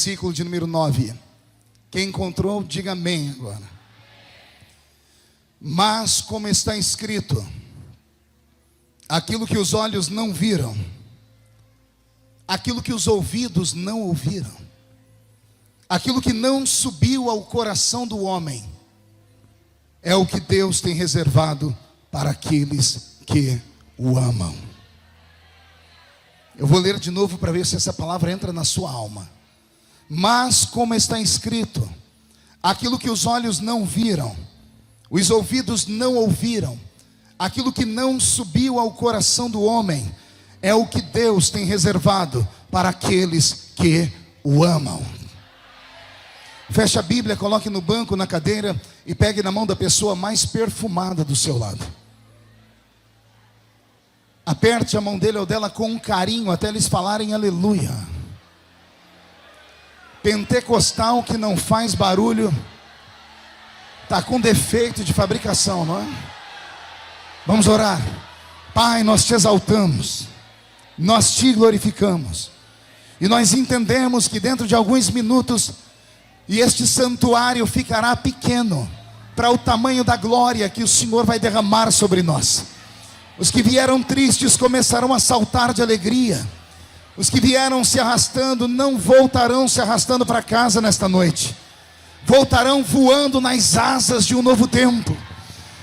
versículo de número 9. Quem encontrou, diga amém agora. Mas como está escrito, aquilo que os olhos não viram, aquilo que os ouvidos não ouviram, aquilo que não subiu ao coração do homem, é o que Deus tem reservado para aqueles que o amam. Eu vou ler de novo para ver se essa palavra entra na sua alma. Mas como está escrito, aquilo que os olhos não viram, os ouvidos não ouviram, aquilo que não subiu ao coração do homem, é o que Deus tem reservado para aqueles que o amam. Feche a Bíblia, coloque no banco, na cadeira, e pegue na mão da pessoa mais perfumada do seu lado. Aperte a mão dele ou dela com um carinho, até eles falarem aleluia. Pentecostal que não faz barulho, está com defeito de fabricação, não é? Vamos orar. Pai, nós te exaltamos, nós te glorificamos, e nós entendemos que dentro de alguns minutos, e este santuário ficará pequeno, para o tamanho da glória que o Senhor vai derramar sobre nós. Os que vieram tristes começarão a saltar de alegria. Os que vieram se arrastando não voltarão se arrastando para casa nesta noite. Voltarão voando nas asas de um novo tempo.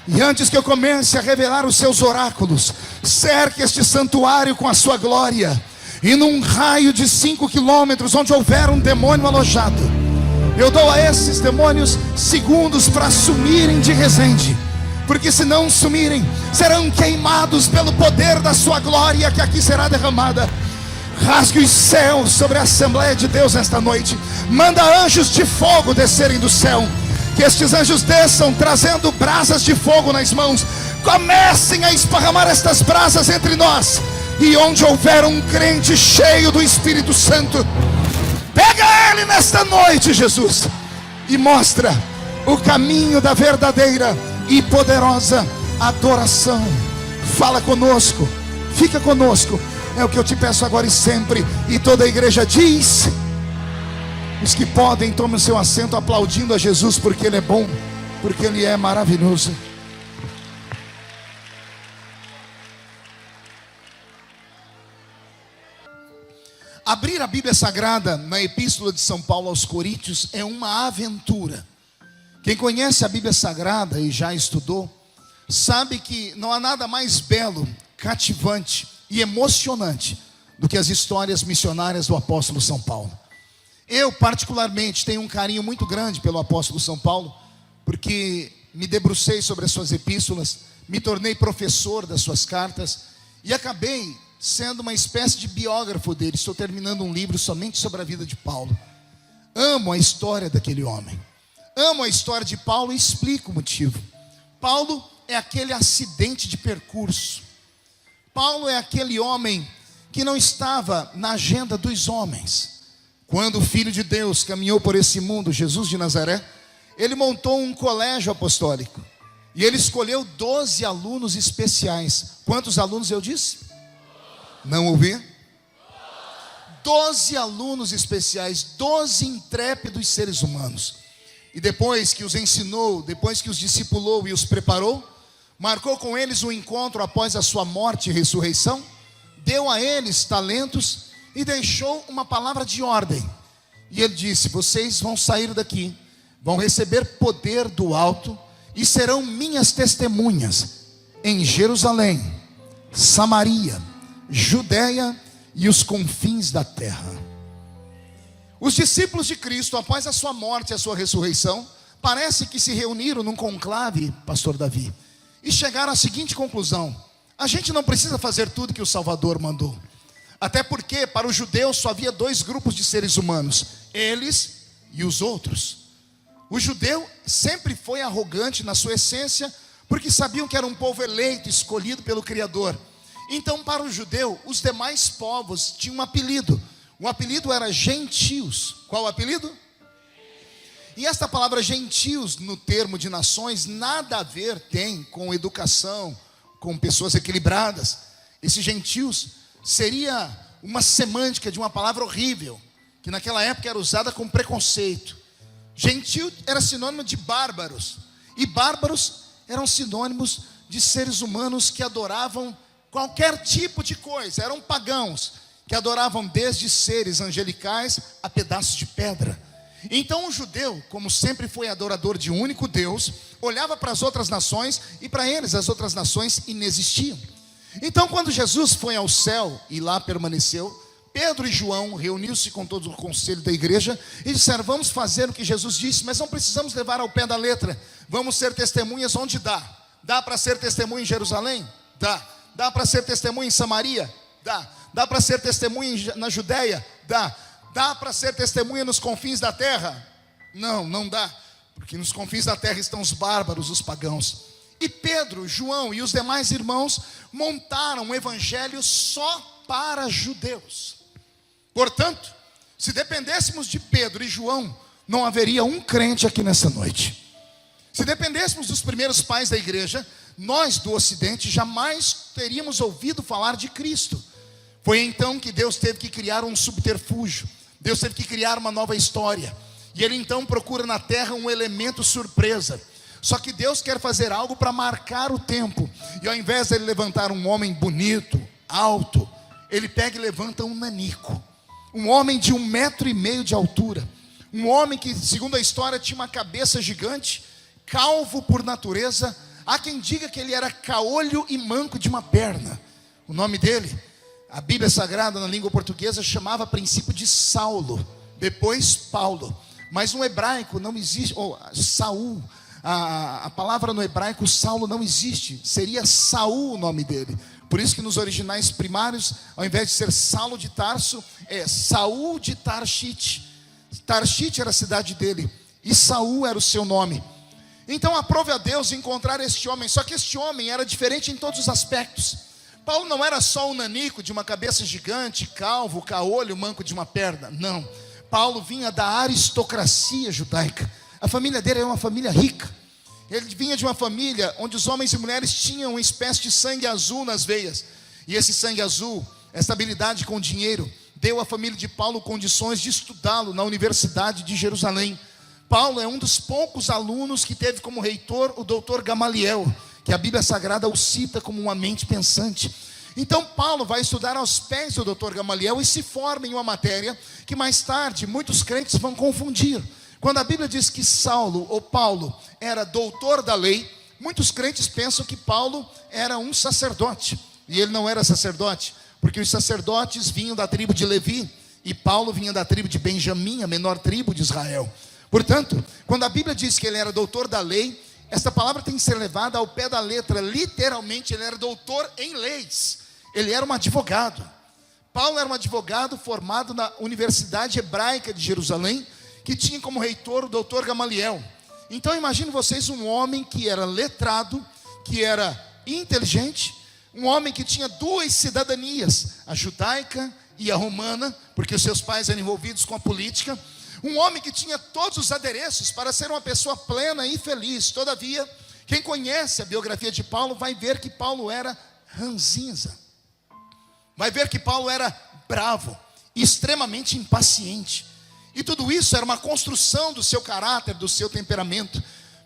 E antes que eu comece a revelar os seus oráculos, cerque este santuário com a sua glória. E num raio de 5 quilômetros, onde houver um demônio alojado, eu dou a esses demônios segundos para sumirem de Resende. Porque se não sumirem, serão queimados pelo poder da sua glória que aqui será derramada. Rasgue os céus sobre a Assembleia de Deus esta noite. Manda anjos de fogo descerem do céu. Que estes anjos desçam trazendo brasas de fogo nas mãos. Comecem a esparramar estas brasas entre nós. E onde houver um crente cheio do Espírito Santo, pega ele nesta noite, Jesus, e mostra o caminho da verdadeira e poderosa adoração. Fala conosco, fica conosco, é o que eu te peço agora e sempre. E toda a igreja diz: os que podem, tomem o seu assento aplaudindo a Jesus, porque Ele é bom, porque Ele é maravilhoso. Abrir a Bíblia Sagrada na Epístola de São Paulo aos Coríntios é uma aventura. Quem conhece a Bíblia Sagrada e já estudou, sabe que não há nada mais belo, cativante e emocionante do que as histórias missionárias do apóstolo São Paulo. Eu particularmente tenho um carinho muito grande pelo apóstolo São Paulo, porque me debrucei sobre as suas epístolas, me tornei professor das suas cartas e acabei sendo uma espécie de biógrafo dele. Estou terminando um livro somente sobre a vida de Paulo. Amo a história daquele homem, amo a história de Paulo e explico o motivo. Paulo é aquele acidente de percurso. Paulo é aquele homem que não estava na agenda dos homens. Quando o Filho de Deus caminhou por esse mundo, Jesus de Nazaré, ele montou um colégio apostólico. E ele escolheu 12 alunos especiais. Quantos alunos eu disse? Não ouvi? 12 alunos especiais, 12 intrépidos seres humanos. E depois que os ensinou, depois que os discipulou e os preparou, marcou com eles um encontro após a sua morte e ressurreição, deu a eles talentos e deixou uma palavra de ordem. E ele disse: vocês vão sair daqui, vão receber poder do alto e serão minhas testemunhas em Jerusalém, Samaria, Judeia e os confins da terra. Os discípulos de Cristo, após a sua morte e a sua ressurreição, parece que se reuniram num conclave, pastor Davi, e chegaram à seguinte conclusão: a gente não precisa fazer tudo que o Salvador mandou. Até porque para os judeus só havia 2 grupos de seres humanos: eles e os outros. O judeu sempre foi arrogante na sua essência, porque sabiam que era um povo eleito, escolhido pelo Criador. Então, para o judeu, os demais povos tinham um apelido. O apelido era gentios. Qual o apelido? E esta palavra gentios, no termo de nações, nada a ver tem com educação, com pessoas equilibradas. Esses gentios seria uma semântica de uma palavra horrível, que naquela época era usada com preconceito. Gentil era sinônimo de bárbaros, e bárbaros eram sinônimos de seres humanos que adoravam qualquer tipo de coisa. Eram pagãos que adoravam desde seres angelicais a pedaços de pedra. Então o judeu, como sempre foi adorador de um único Deus, olhava para as outras nações, e para eles as outras nações inexistiam. Então quando Jesus foi ao céu e lá permaneceu, Pedro e João reuniram-se com todo o conselho da igreja e disseram: vamos fazer o que Jesus disse, mas não precisamos levar ao pé da letra. Vamos ser testemunhas onde dá. Dá para ser testemunha em Jerusalém? Dá. Dá para ser testemunha em Samaria? Dá. Dá para ser testemunha na Judéia? Dá. Dá para ser testemunha nos confins da terra? Não, não dá, porque nos confins da terra estão os bárbaros, os pagãos. E Pedro, João e os demais irmãos montaram um evangelho só para judeus. Portanto, se dependêssemos de Pedro e João, não haveria um crente aqui nessa noite. Se dependêssemos dos primeiros pais da igreja, nós do Ocidente jamais teríamos ouvido falar de Cristo. Foi então que Deus teve que criar um subterfúgio. Deus teve que criar uma nova história. E Ele então procura na terra um elemento surpresa. Só que Deus quer fazer algo para marcar o tempo. E ao invés de Ele levantar um homem bonito, alto, Ele pega e levanta um nanico. Um homem de 1,5 metro de altura. Um homem que, segundo a história, tinha uma cabeça gigante, calvo por natureza. Há quem diga que ele era caolho e manco de uma perna. O nome dele, a Bíblia Sagrada na língua portuguesa chamava a princípio de Saulo, depois Paulo. Mas no hebraico não existe, Saul, a palavra no hebraico Saulo não existe, seria Saul o nome dele. Por isso que nos originais primários, ao invés de ser Saulo de Tarso, é Saul de Tarshite. Tarshite era a cidade dele, e Saul era o seu nome. Então aprove a Deus encontrar este homem. Só que este homem era diferente em todos os aspectos. Paulo não era só um nanico de uma cabeça gigante, calvo, caolho, manco de uma perna. Não, Paulo vinha da aristocracia judaica. A família dele era uma família rica. Ele vinha de uma família onde os homens e mulheres tinham uma espécie de sangue azul nas veias. E esse sangue azul, essa habilidade com dinheiro, deu à família de Paulo condições de estudá-lo na Universidade de Jerusalém. Paulo é um dos poucos alunos que teve como reitor o doutor Gamaliel, que a Bíblia Sagrada o cita como uma mente pensante. Então Paulo vai estudar aos pés do doutor Gamaliel e se forma em uma matéria que mais tarde muitos crentes vão confundir. Quando a Bíblia diz que Saulo ou Paulo era doutor da lei, muitos crentes pensam que Paulo era um sacerdote. E ele não era sacerdote, porque os sacerdotes vinham da tribo de Levi e Paulo vinha da tribo de Benjamim, a menor tribo de Israel. Portanto, quando a Bíblia diz que ele era doutor da lei, esta palavra tem que ser levada ao pé da letra. Literalmente, ele era doutor em leis. Ele era um advogado. Paulo era um advogado formado na Universidade Hebraica de Jerusalém, que tinha como reitor o doutor Gamaliel. Então imagine vocês um homem que era letrado, que era inteligente, um homem que tinha duas cidadanias, a judaica e a romana, porque os seus pais eram envolvidos com a política. Um homem que tinha todos os adereços para ser uma pessoa plena e feliz. Todavia, quem conhece a biografia de Paulo vai ver que Paulo era ranzinza. Vai ver que Paulo era bravo, extremamente impaciente. E tudo isso era uma construção do seu caráter, do seu temperamento.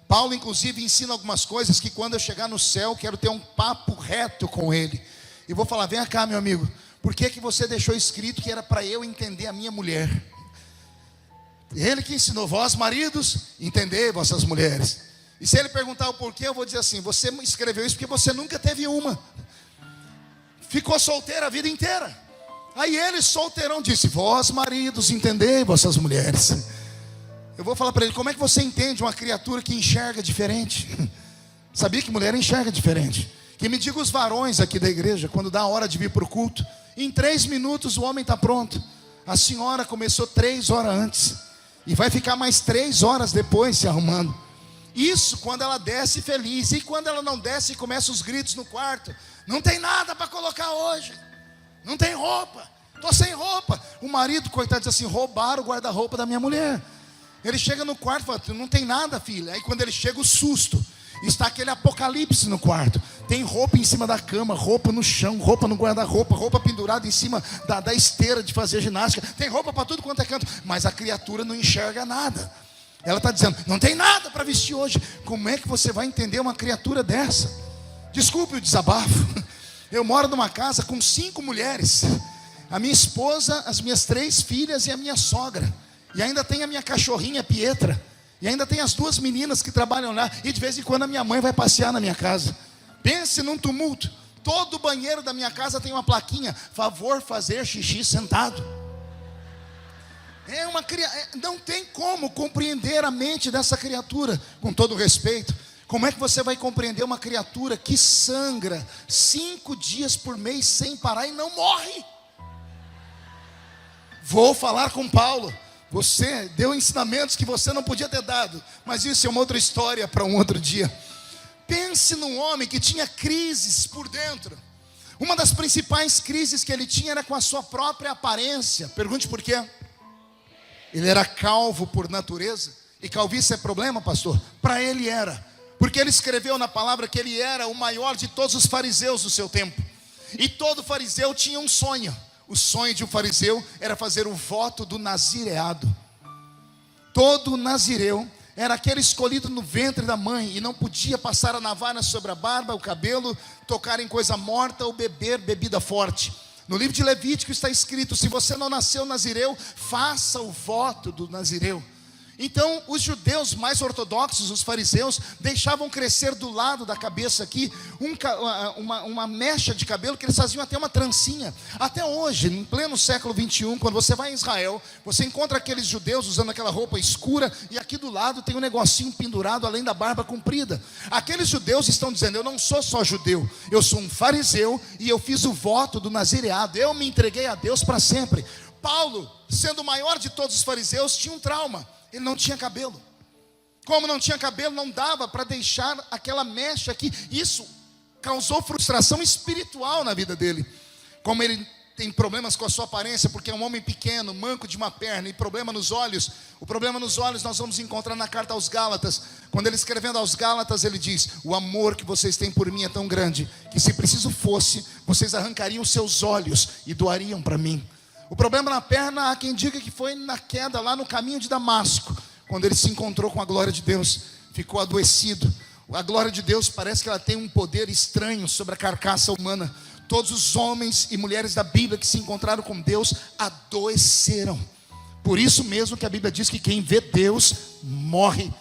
Paulo inclusive ensina algumas coisas que quando eu chegar no céu, quero ter um papo reto com ele. E vou falar: vem cá, meu amigo, por que que você deixou escrito que era para eu entender a minha mulher? Ele que ensinou: vós maridos, entendei vossas mulheres. E se ele perguntar o porquê, eu vou dizer assim: você escreveu isso porque você nunca teve uma, ficou solteira a vida inteira. Aí ele, solteirão, disse: vós maridos, entendei vossas mulheres. Eu vou falar para ele: como é que você entende uma criatura que enxerga diferente? Sabia que mulher enxerga diferente? Que me diga os varões aqui da igreja, quando dá a hora de vir para o culto, em 3 minutos o homem está pronto. A senhora começou 3 horas antes e vai ficar mais 3 horas depois se arrumando. Isso quando ela desce feliz. E quando ela não desce, começa os gritos no quarto: não tem nada para colocar hoje, não tem roupa, estou sem roupa. O marido, coitado, diz assim: roubaram o guarda-roupa da minha mulher. Ele chega no quarto e fala: não tem nada, filha. Aí quando ele chega, o susto, está aquele apocalipse no quarto. Tem roupa em cima da cama, roupa no chão, roupa no guarda-roupa, roupa pendurada em cima da esteira de fazer ginástica. Tem roupa para tudo quanto é canto, mas a criatura não enxerga nada. Ela está dizendo, não tem nada para vestir hoje. Como é que você vai entender uma criatura dessa? Desculpe o desabafo. Eu moro numa casa com 5 mulheres. A minha esposa, as minhas 3 filhas e a minha sogra. E ainda tem a minha cachorrinha Pietra. E ainda tem as 2 meninas que trabalham lá. E de vez em quando a minha mãe vai passear na minha casa. Pense num tumulto. Todo o banheiro da minha casa tem uma plaquinha: favor fazer xixi sentado. Não tem como compreender a mente dessa criatura. Com todo respeito, como é que você vai compreender uma criatura que sangra 5 dias por mês sem parar e não morre? Vou falar com Paulo. Você deu ensinamentos que você não podia ter dado, mas isso é uma outra história para um outro dia. Pense num homem que tinha crises por dentro. Uma das principais crises que ele tinha era com a sua própria aparência. Pergunte por quê? Ele era calvo por natureza. E calvície é problema, pastor? Para ele era. Porque ele escreveu na palavra que ele era o maior de todos os fariseus do seu tempo. E todo fariseu tinha um sonho. O sonho de um fariseu era fazer o voto do nazireado. Todo nazireu era aquele escolhido no ventre da mãe e não podia passar a navalha sobre a barba, o cabelo, tocar em coisa morta ou beber bebida forte. No livro de Levítico está escrito: se você não nasceu nazireu, faça o voto do nazireu. Então os judeus mais ortodoxos, os fariseus, deixavam crescer do lado da cabeça aqui uma mecha de cabelo que eles faziam até uma trancinha. Até hoje, em pleno século 21, quando você vai em Israel, você encontra aqueles judeus usando aquela roupa escura, e aqui do lado tem um negocinho pendurado além da barba comprida. Aqueles judeus estão dizendo: eu não sou só judeu, eu sou um fariseu e eu fiz o voto do nazireado, eu me entreguei a Deus para sempre. Paulo, sendo o maior de todos os fariseus, tinha um trauma. Ele não tinha cabelo. Como não tinha cabelo, não dava para deixar aquela mecha aqui. Isso causou frustração espiritual na vida dele. Como ele tem problemas com a sua aparência, porque é um homem pequeno, manco de uma perna, e problema nos olhos. O problema nos olhos nós vamos encontrar na carta aos Gálatas. Quando ele escrevendo aos Gálatas, ele diz: o amor que vocês têm por mim é tão grande, que se preciso fosse, vocês arrancariam seus olhos e doariam para mim. O problema na perna, há quem diga que foi na queda lá no caminho de Damasco, quando ele se encontrou com a glória de Deus, ficou adoecido. A glória de Deus parece que ela tem um poder estranho sobre a carcaça humana. Todos os homens e mulheres da Bíblia que se encontraram com Deus adoeceram. Por isso mesmo que a Bíblia diz que quem vê Deus morre.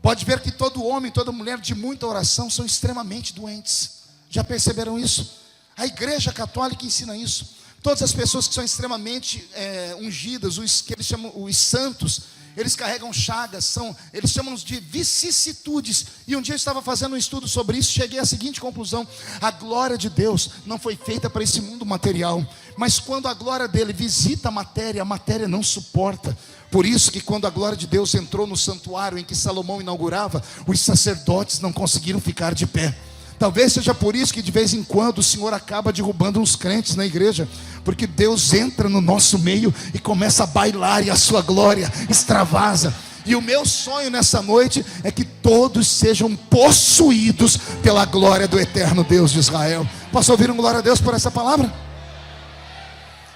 Pode ver que todo homem, toda mulher de muita oração são extremamente doentes. Já perceberam isso? A Igreja Católica ensina isso. Todas as pessoas que são extremamente ungidas, que eles chamam os santos, eles carregam chagas, eles chamam de vicissitudes. E um dia eu estava fazendo um estudo sobre isso, cheguei à seguinte conclusão: a glória de Deus não foi feita para esse mundo material, mas quando a glória dele visita a matéria não suporta. Por isso que quando a glória de Deus entrou no santuário em que Salomão inaugurava, os sacerdotes não conseguiram ficar de pé. Talvez seja por isso que de vez em quando o Senhor acaba derrubando uns crentes na igreja, porque Deus entra no nosso meio e começa a bailar, e a sua glória extravasa. E o meu sonho nessa noite é que todos sejam possuídos pela glória do eterno Deus de Israel. Posso ouvir um glória a Deus por essa palavra?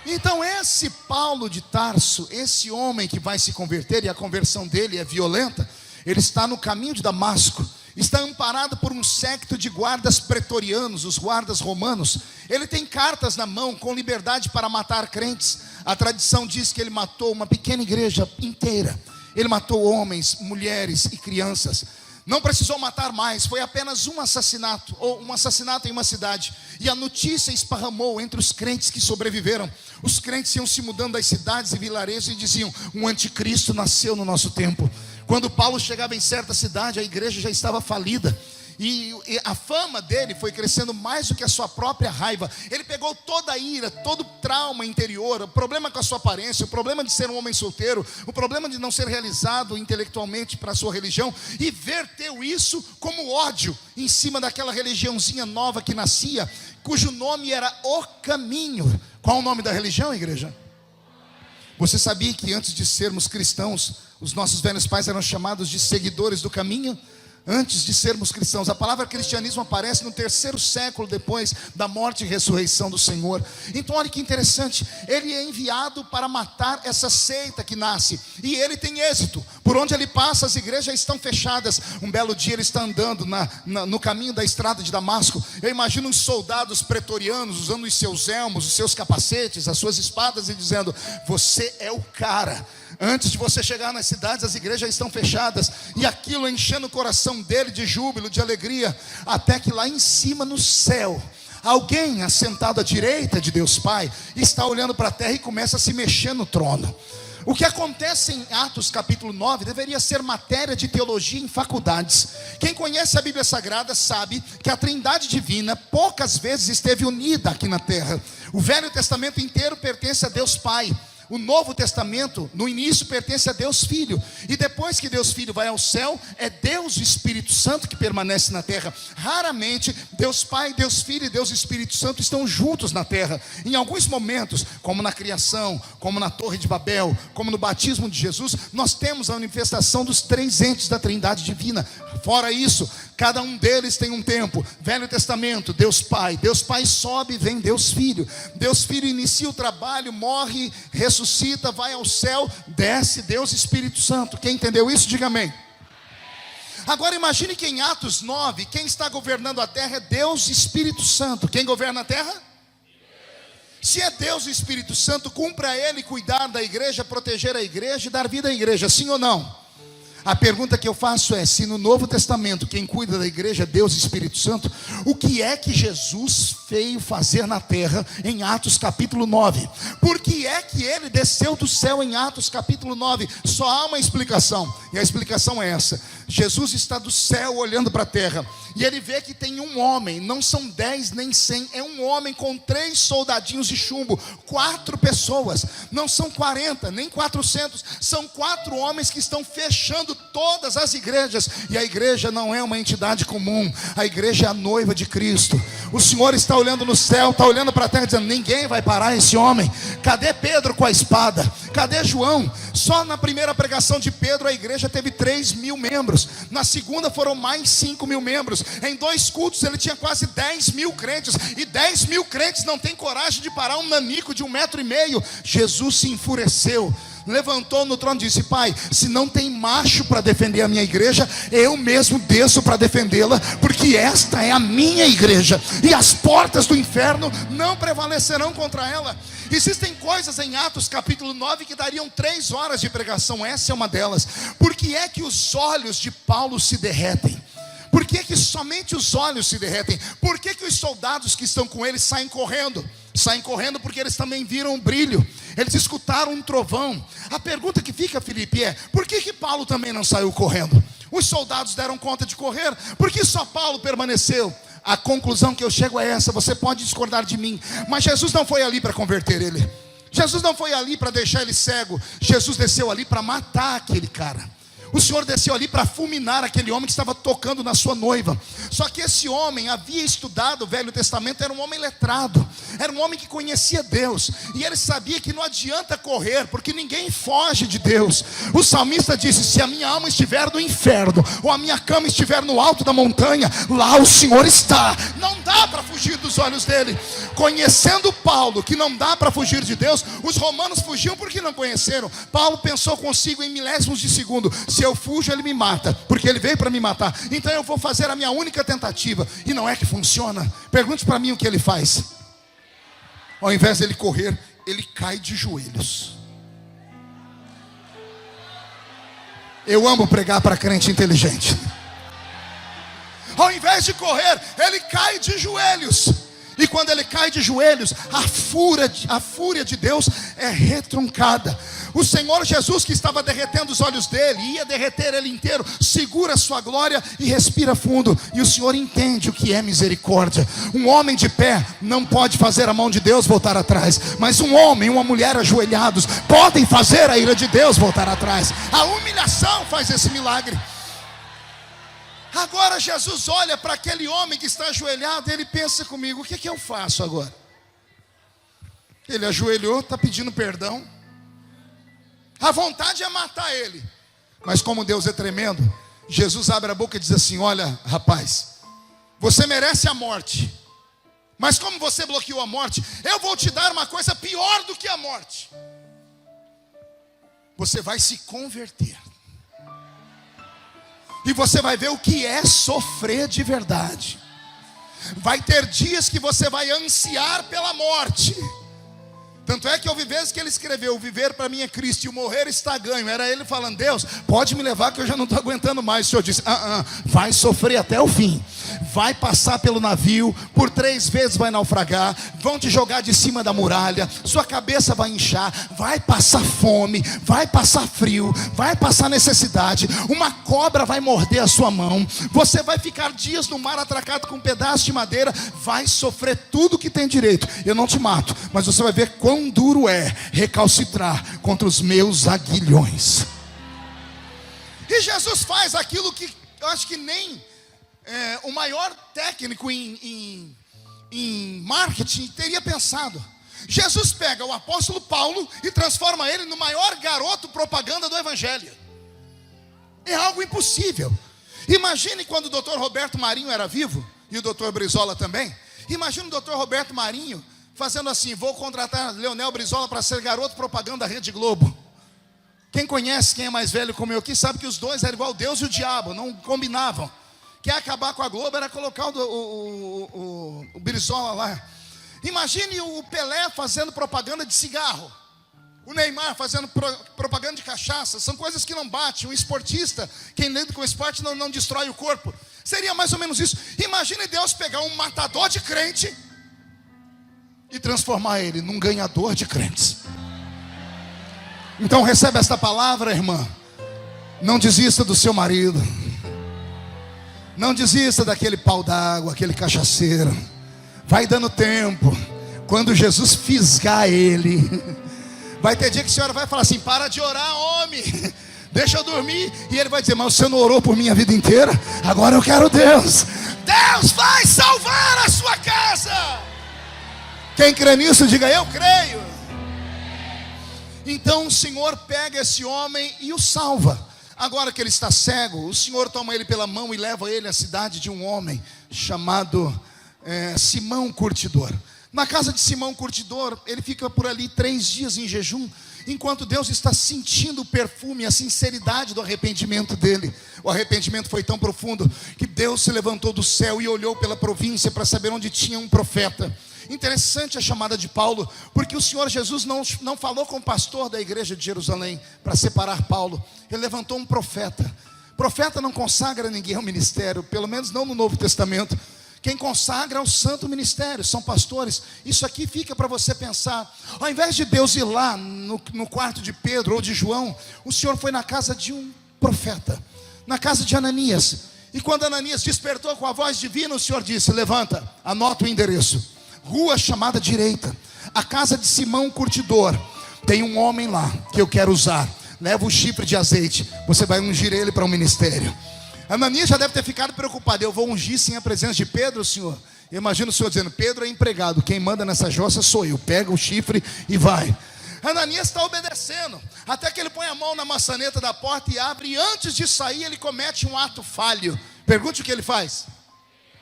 Então esse Paulo de Tarso, esse homem que vai se converter, e a conversão dele é violenta, ele está no caminho de Damasco. Está amparado por um séquito de guardas pretorianos, os guardas romanos. Ele tem cartas na mão com liberdade para matar crentes. A tradição diz que ele matou uma pequena igreja inteira. Ele matou homens, mulheres e crianças. Não precisou matar mais, foi apenas um assassinato, ou um assassinato em uma cidade. E a notícia esparramou entre os crentes que sobreviveram. Os crentes iam se mudando das cidades e vilarejos e diziam: um anticristo nasceu no nosso tempo. Quando Paulo chegava em certa cidade, a igreja já estava falida. E a fama dele foi crescendo mais do que a sua própria raiva. Ele pegou toda a ira, todo o trauma interior, o problema com a sua aparência, o problema de ser um homem solteiro, o problema de não ser realizado intelectualmente para a sua religião, e verteu isso como ódio em cima daquela religiãozinha nova que nascia, cujo nome era O Caminho. Qual o nome da religião, igreja? Você sabia que antes de sermos cristãos, os nossos velhos pais eram chamados de seguidores do caminho? antes de sermos cristãos. A palavra cristianismo aparece no 3º século depois da morte e ressurreição do Senhor. Então olha que interessante, ele é enviado para matar essa seita que nasce, e ele tem êxito. Por onde ele passa, as igrejas estão fechadas. Um belo dia ele está andando no caminho da estrada de Damasco. Eu imagino uns soldados pretorianos usando os seus elmos, os seus capacetes, as suas espadas, e dizendo: você é o cara. Antes de você chegar nas cidades, as igrejas estão fechadas. E aquilo enchendo o coração dele de júbilo, de alegria. Até que lá em cima no céu, alguém assentado à direita de Deus Pai está olhando para a terra e começa a se mexer no trono. O que acontece em Atos capítulo 9 deveria ser matéria de teologia em faculdades. Quem conhece a Bíblia Sagrada sabe que a Trindade Divina poucas vezes esteve unida aqui na terra. O Velho Testamento inteiro pertence a Deus Pai. O Novo Testamento, no início, pertence a Deus Filho. E depois que Deus Filho vai ao céu, é Deus Espírito Santo que permanece na terra. Raramente, Deus Pai, Deus Filho e Deus Espírito Santo estão juntos na terra. Em alguns momentos, como na criação, como na Torre de Babel, como no batismo de Jesus, nós temos a manifestação dos 3 entes da Trindade Divina. Fora isso, cada um deles tem um tempo. Velho Testamento, Deus Pai sobe e vem Deus Filho. Deus Filho inicia o trabalho, morre, ressuscita, vai ao céu, desce Deus Espírito Santo. Quem entendeu isso, diga amém. Agora imagine que em Atos 9, quem está governando a terra é Deus Espírito Santo. Quem governa a terra? Se é Deus Espírito Santo, cumpra a Ele cuidar da igreja, proteger a igreja e dar vida à igreja, sim ou não? A pergunta que eu faço é: se no Novo Testamento quem cuida da igreja é Deus e Espírito Santo, o que é que Jesus veio fazer na terra em Atos capítulo 9? Por que é que ele desceu do céu em Atos capítulo 9? Só há uma explicação, e a explicação é essa: Jesus está do céu olhando para a terra, e ele vê que tem um homem, não são 10 nem 100, é um homem com 3 soldadinhos de chumbo, 4 pessoas, não são 40, nem 400, são 4 homens que estão fechando todas as igrejas. E a igreja não é uma entidade comum, a igreja é a noiva de Cristo. O Senhor está olhando no céu, está olhando para a terra dizendo: ninguém vai parar esse homem. Cadê Pedro com a espada? Cadê João? Só na primeira pregação de Pedro a igreja teve 3.000 membros, na segunda foram mais 5.000 membros, em 2 cultos ele tinha quase 10.000 crentes, e 10.000 crentes não tem coragem de parar um nanico de 1,5 metro. Jesus se enfureceu, levantou no trono e disse: Pai, se não tem macho para defender a minha igreja, eu mesmo desço para defendê-la, porque esta é a minha igreja, e as portas do inferno não prevalecerão contra ela. Existem coisas em Atos capítulo 9 que dariam 3 horas de pregação, essa é uma delas. Por que é que os olhos de Paulo se derretem? Por que é que somente os olhos se derretem? Por que é que os soldados que estão com ele saem correndo? Saem correndo porque eles também viram um brilho, eles escutaram um trovão. A pergunta que fica, Felipe, é: por que Paulo também não saiu correndo? Os soldados deram conta de correr, por que só Paulo permaneceu? A conclusão que eu chego é essa, você pode discordar de mim, mas Jesus não foi ali para converter ele. Jesus não foi ali para deixar ele cego. Jesus desceu ali para matar aquele cara. O Senhor desceu ali para fulminar aquele homem que estava tocando na sua noiva. Só que esse homem havia estudado o Velho Testamento, era um homem letrado, era um homem que conhecia Deus, e ele sabia que não adianta correr, porque ninguém foge de Deus. O salmista disse: se a minha alma estiver no inferno, ou a minha cama estiver no alto da montanha, lá o Senhor está. Não dá para fugir dos olhos dele. Conhecendo Paulo que não dá para fugir de Deus, os romanos fugiam porque não conheceram. Paulo pensou consigo em milésimos de segundo: se eu fujo, ele me mata, porque ele veio para me matar, então eu vou fazer a minha única tentativa. E não é que funciona. Pergunte para mim o que ele faz. Ao invés de ele correr, ele cai de joelhos. Eu amo pregar para crente inteligente. Ao invés de correr, ele cai de joelhos. E quando ele cai de joelhos, a fúria de Deus é retruncada. O Senhor Jesus, que estava derretendo os olhos dele, ia derreter ele inteiro, segura a sua glória e respira fundo. E o Senhor entende o que é misericórdia. Um homem de pé não pode fazer a mão de Deus voltar atrás, mas um homem e uma mulher ajoelhados podem fazer a ira de Deus voltar atrás. A humilhação faz esse milagre. Agora Jesus olha para aquele homem que está ajoelhado e ele pensa comigo: o que eu faço agora? Ele ajoelhou, está pedindo perdão. A vontade é matar ele, mas como Deus é tremendo, Jesus abre a boca e diz assim: olha, rapaz, você merece a morte, mas como você bloqueou a morte, eu vou te dar uma coisa pior do que a morte. Você vai se converter, e você vai ver o que é sofrer de verdade. Vai ter dias que você vai ansiar pela morte. Tanto é que houve vezes que ele escreveu: o viver para mim é Cristo e o morrer está ganho. Era ele falando: Deus, pode me levar que eu já não estou aguentando mais. O Senhor disse: vai sofrer até o fim. Vai passar pelo navio, por 3 vezes vai naufragar, vão te jogar de cima da muralha, sua cabeça vai inchar, vai passar fome, vai passar frio, vai passar necessidade, uma cobra vai morder a sua mão, você vai ficar dias no mar atracado com um pedaço de madeira, vai sofrer tudo que tem direito. Eu não te mato, mas você vai ver quão duro é recalcitrar contra os meus aguilhões. E Jesus faz aquilo que eu acho que nem o maior técnico em marketing teria pensado. Jesus pega o apóstolo Paulo e transforma ele no maior garoto propaganda do evangelho. É algo impossível. Imagine quando o doutor Roberto Marinho era vivo, e o doutor Brizola também. Imagine o doutor Roberto Marinho fazendo assim: vou contratar Leonel Brizola para ser garoto propaganda da Rede Globo. Quem conhece, quem é mais velho como eu aqui, sabe que os dois eram igual Deus e o diabo, não combinavam. Quer acabar com a Globo era colocar o Brizola lá. Imagine o Pelé fazendo propaganda de cigarro, o Neymar fazendo propaganda de cachaça. São coisas que não batem. Um esportista, quem lida com o esporte não destrói o corpo. Seria mais ou menos isso. Imagine Deus pegar um matador de crente e transformar ele num ganhador de crentes. Então recebe esta palavra, irmã. Não desista do seu marido. Não desista daquele pau d'água, aquele cachaceiro. Vai dando tempo. Quando Jesus fisgar ele, vai ter dia que a senhora vai falar assim: para de orar, homem, deixa eu dormir. E ele vai dizer: mas você não orou por mim a vida inteira? Agora eu quero Deus. Deus vai salvar a sua casa. Quem crê nisso, diga: eu creio. Então o Senhor pega esse homem e o salva. Agora que ele está cego, o Senhor toma ele pela mão e leva ele à cidade de um homem chamado Simão Curtidor. Na casa de Simão Curtidor, ele fica por ali 3 dias em jejum, enquanto Deus está sentindo o perfume, a sinceridade do arrependimento dele. O arrependimento foi tão profundo que Deus se levantou do céu e olhou pela província para saber onde tinha um profeta. Interessante a chamada de Paulo, porque o Senhor Jesus não falou com o pastor da igreja de Jerusalém para separar Paulo. Ele levantou um profeta. Profeta não consagra ninguém ao ministério, pelo menos não no Novo Testamento. Quem consagra é o santo ministério, são pastores. Isso aqui fica para você pensar. Ao invés de Deus ir lá no quarto de Pedro ou de João, o Senhor foi na casa de um profeta, na casa de Ananias. E quando Ananias despertou com a voz divina, o Senhor disse: levanta, anota o endereço. Rua chamada direita, a casa de Simão Curtidor. Tem um homem lá que eu quero usar. Leva o chifre de azeite, você vai ungir ele para o ministério. Ananias já deve ter ficado preocupado: eu vou ungir sem a presença de Pedro, Senhor? Eu imagino o Senhor dizendo: Pedro é empregado, quem manda nessa jossa sou eu. Pega o chifre e vai. Ananias está obedecendo, até que ele põe a mão na maçaneta da porta e abre. E antes de sair ele comete um ato falho. Pergunte o que ele faz.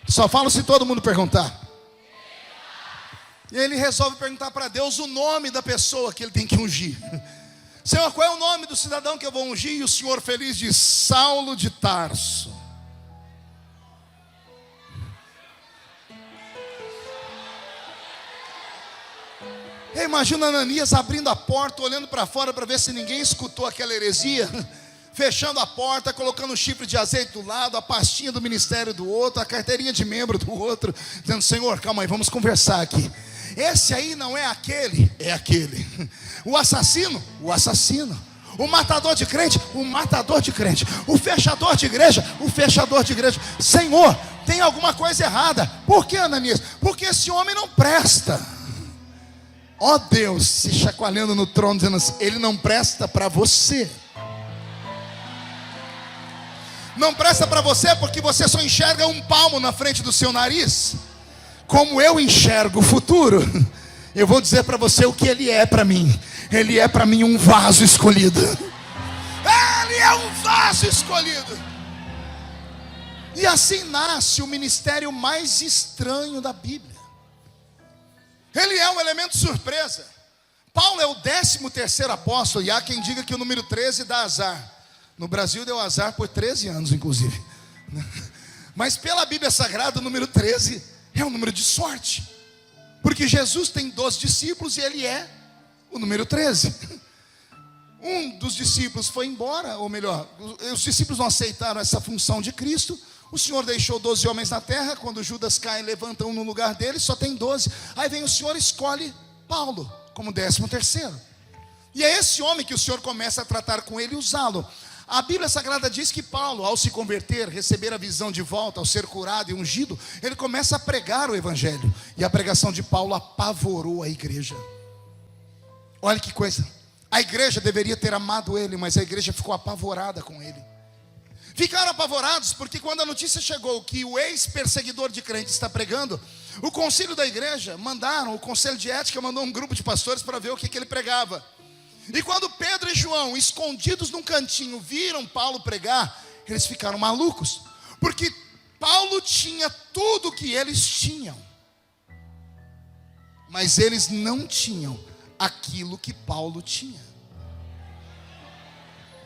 Só falo se todo mundo perguntar. E ele resolve perguntar para Deus o nome da pessoa que ele tem que ungir. Senhor, qual é o nome do cidadão que eu vou ungir? E o Senhor feliz diz: Saulo de Tarso. Eu imagino Ananias abrindo a porta, olhando para fora para ver se ninguém escutou aquela heresia, fechando a porta, colocando o chifre de azeite do lado, a pastinha do ministério do outro, a carteirinha de membro do outro, dizendo: Senhor, calma aí, vamos conversar aqui. Esse aí não é aquele, é aquele. O assassino, o assassino. O matador de crente, o matador de crente. O fechador de igreja, o fechador de igreja. Senhor, tem alguma coisa errada. Por que, Ananias? Porque esse homem não presta. Ó Deus, se chacoalhando no trono, dizendo assim: ele não presta para você. Não presta para você porque você só enxerga um palmo na frente do seu nariz. Como eu enxergo o futuro, eu vou dizer para você o que ele é para mim. Ele é para mim um vaso escolhido. Ele é um vaso escolhido. E assim nasce o ministério mais estranho da Bíblia. Ele é um elemento surpresa. Paulo é o 13º apóstolo, e há quem diga que o número 13 dá azar. No Brasil deu azar por 13 anos, inclusive. Mas pela Bíblia Sagrada, o número 13 é um número de sorte. Porque Jesus tem 12 discípulos e ele é o número 13. Um dos discípulos foi embora, ou melhor, os discípulos não aceitaram essa função de Cristo. O Senhor deixou 12 homens na terra. Quando Judas cai, levanta um no lugar dele, só tem 12. Aí vem o Senhor e escolhe Paulo como 13º. E é esse homem que o Senhor começa a tratar com ele e usá-lo. A Bíblia Sagrada diz que Paulo, ao se converter, receber a visão de volta, ao ser curado e ungido, ele começa a pregar o Evangelho. E a pregação de Paulo apavorou a igreja. Olha que coisa. A igreja deveria ter amado ele, mas a igreja ficou apavorada com ele. Ficaram apavorados porque quando a notícia chegou que o ex-perseguidor de crentes está pregando, o concílio da igreja o conselho de ética mandou um grupo de pastores para ver o que ele pregava. E quando Pedro e João, escondidos num cantinho, viram Paulo pregar, eles ficaram malucos, porque Paulo tinha tudo o que eles tinham, mas eles não tinham aquilo que Paulo tinha.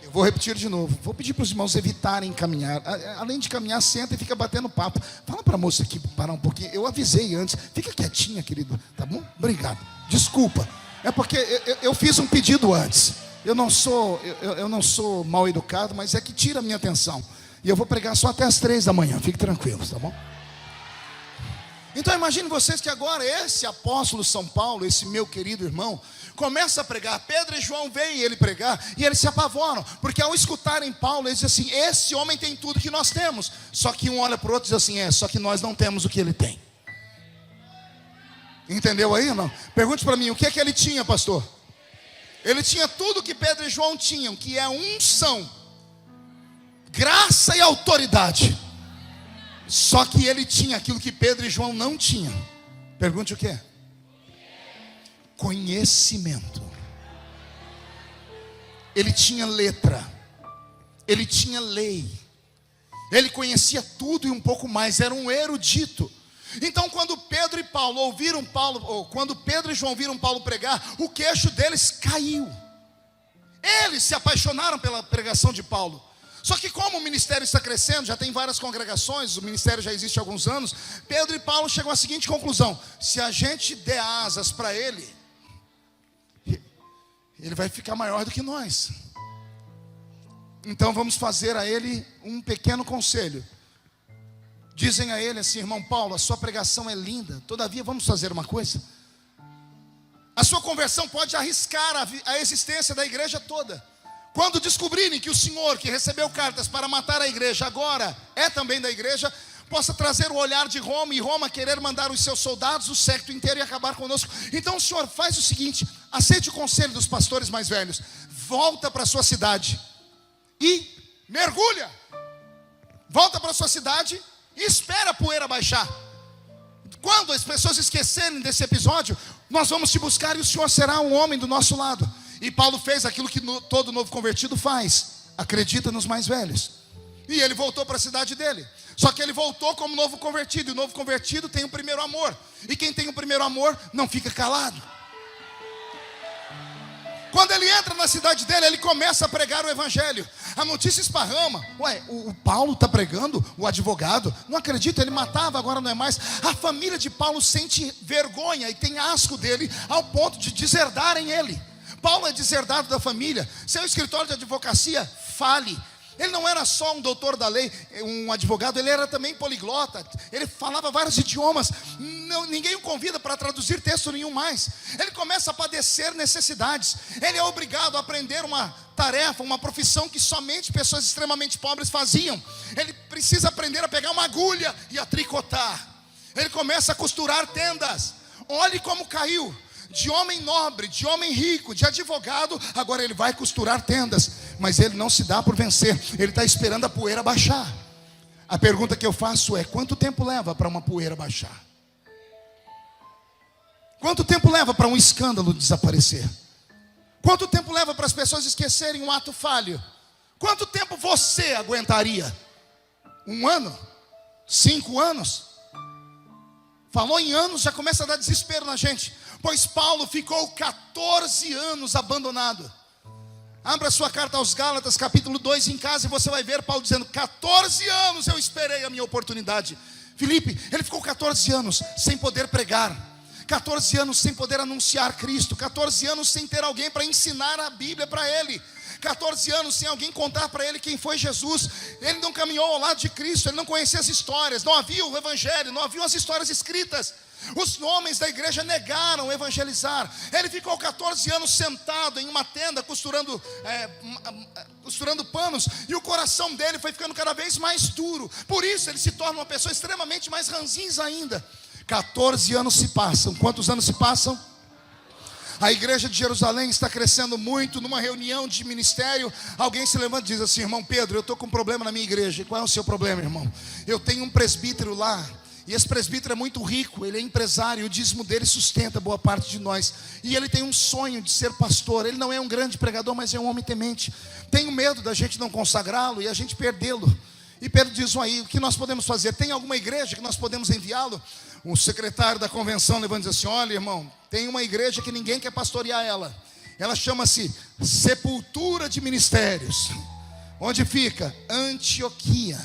Eu vou repetir de novo. Vou pedir para os irmãos evitarem caminhar. Além de caminhar, senta e fica batendo papo. Fala para a moça aqui parar um pouquinho. Eu avisei antes. Fica quietinha, querido. Tá bom? Obrigado. Desculpa. É porque eu fiz um pedido antes. Eu não sou mal educado, mas é que tira a minha atenção. E eu vou pregar só até as 3 da manhã. Fique tranquilos, tá bom? Então imagine vocês que agora esse apóstolo São Paulo, esse meu querido irmão, começa a pregar. Pedro e João veem ele pregar e eles se apavoram, porque ao escutarem Paulo, eles dizem assim: esse homem tem tudo que nós temos. Só que um olha para o outro e diz assim: só que nós não temos o que ele tem. Entendeu aí ou não? Pergunte para mim, o que é que ele tinha, pastor? Ele tinha tudo que Pedro e João tinham, que é unção, graça e autoridade. Só que ele tinha aquilo que Pedro e João não tinham. Pergunte o que? Conhecimento. Ele tinha letra, ele tinha lei, ele conhecia tudo e um pouco mais, era um erudito. Então quando Pedro e Paulo ouviram Paulo, ou quando Pedro e João viram Paulo pregar, o queixo deles caiu. Eles se apaixonaram pela pregação de Paulo. Só que como o ministério está crescendo, já tem várias congregações, o ministério já existe há alguns anos, Pedro e Paulo chegam à seguinte conclusão: se a gente der asas para ele, ele vai ficar maior do que nós. Então vamos fazer a ele um pequeno conselho. Dizem a ele assim: irmão Paulo, a sua pregação é linda, todavia vamos fazer uma coisa. A sua conversão pode arriscar a existência da igreja toda. Quando descobrirem que o senhor que recebeu cartas para matar a igreja agora é também da igreja, possa trazer o olhar de Roma, e Roma querer mandar os seus soldados, o séquito inteiro, e acabar conosco. Então o senhor faz o seguinte: aceite o conselho dos pastores mais velhos, volta para a sua cidade e mergulha. Volta para a sua cidade e espera a poeira baixar. Quando as pessoas esquecerem desse episódio, nós vamos te buscar e o senhor será um homem do nosso lado. E Paulo fez aquilo que todo novo convertido faz: acredita nos mais velhos. E ele voltou para a cidade dele. Só que ele voltou como novo convertido. E o novo convertido tem o primeiro amor. E quem tem o primeiro amor não fica calado. Quando ele entra na cidade dele, ele começa a pregar o evangelho. A notícia esparrama: ué, o Paulo está pregando, o advogado. Não acredito, ele matava, agora não é mais. A família de Paulo sente vergonha e tem asco dele, ao ponto de deserdarem ele. Paulo é deserdado da família. Seu escritório de advocacia fale. Ele não era só um doutor da lei, um advogado, ele era também poliglota. Ele falava vários idiomas. Ninguém o convida para traduzir texto nenhum mais. Ele começa a padecer necessidades. Ele é obrigado a aprender uma tarefa, uma profissão que somente pessoas extremamente pobres faziam. Ele precisa aprender a pegar uma agulha e a tricotar. Ele começa a costurar tendas. Olhe como caiu. De homem nobre, de homem rico, de advogado, agora ele vai costurar tendas. Mas ele não se dá por vencer. Ele está esperando a poeira baixar. A pergunta que eu faço é: quanto tempo leva para uma poeira baixar? Quanto tempo leva para um escândalo desaparecer? Quanto tempo leva para as pessoas esquecerem um ato falho? Quanto tempo você aguentaria? 1 ano? 5 anos. Falou em anos, já começa a dar desespero na gente. Pois Paulo ficou 14 anos abandonado. Abra sua carta aos Gálatas, capítulo 2 em casa, e você vai ver Paulo dizendo: 14 anos eu esperei a minha oportunidade. Filipe, ele ficou 14 anos sem poder pregar, 14 anos sem poder anunciar Cristo, 14 anos sem ter alguém para ensinar a Bíblia para ele, 14 anos sem alguém contar para ele quem foi Jesus. Ele não caminhou ao lado de Cristo, ele não conhecia as histórias, não havia o Evangelho, não havia as histórias escritas. Os homens da igreja negaram evangelizar. Ele ficou 14 anos sentado em uma tenda costurando panos, e o coração dele foi ficando cada vez mais duro. Por isso ele se torna uma pessoa extremamente mais ranzinza ainda. 14 anos se passam. Quantos anos se passam? A igreja de Jerusalém está crescendo muito. Numa reunião de ministério, alguém se levanta e diz assim: irmão Pedro, eu estou com um problema na minha igreja. Qual é o seu problema, irmão? Eu tenho um presbítero lá, e esse presbítero é muito rico, ele é empresário, e o dízimo dele sustenta boa parte de nós. E ele tem um sonho de ser pastor. Ele não é um grande pregador, mas é um homem temente. Tenho medo da gente não consagrá-lo e a gente perdê-lo. E Pedro diz: aí, o que nós podemos fazer? Tem alguma igreja que nós podemos enviá-lo? O secretário da convenção levanta e diz assim: olha, irmão, tem uma igreja que ninguém quer pastorear ela. Ela chama-se Sepultura de Ministérios. Onde fica? Antioquia.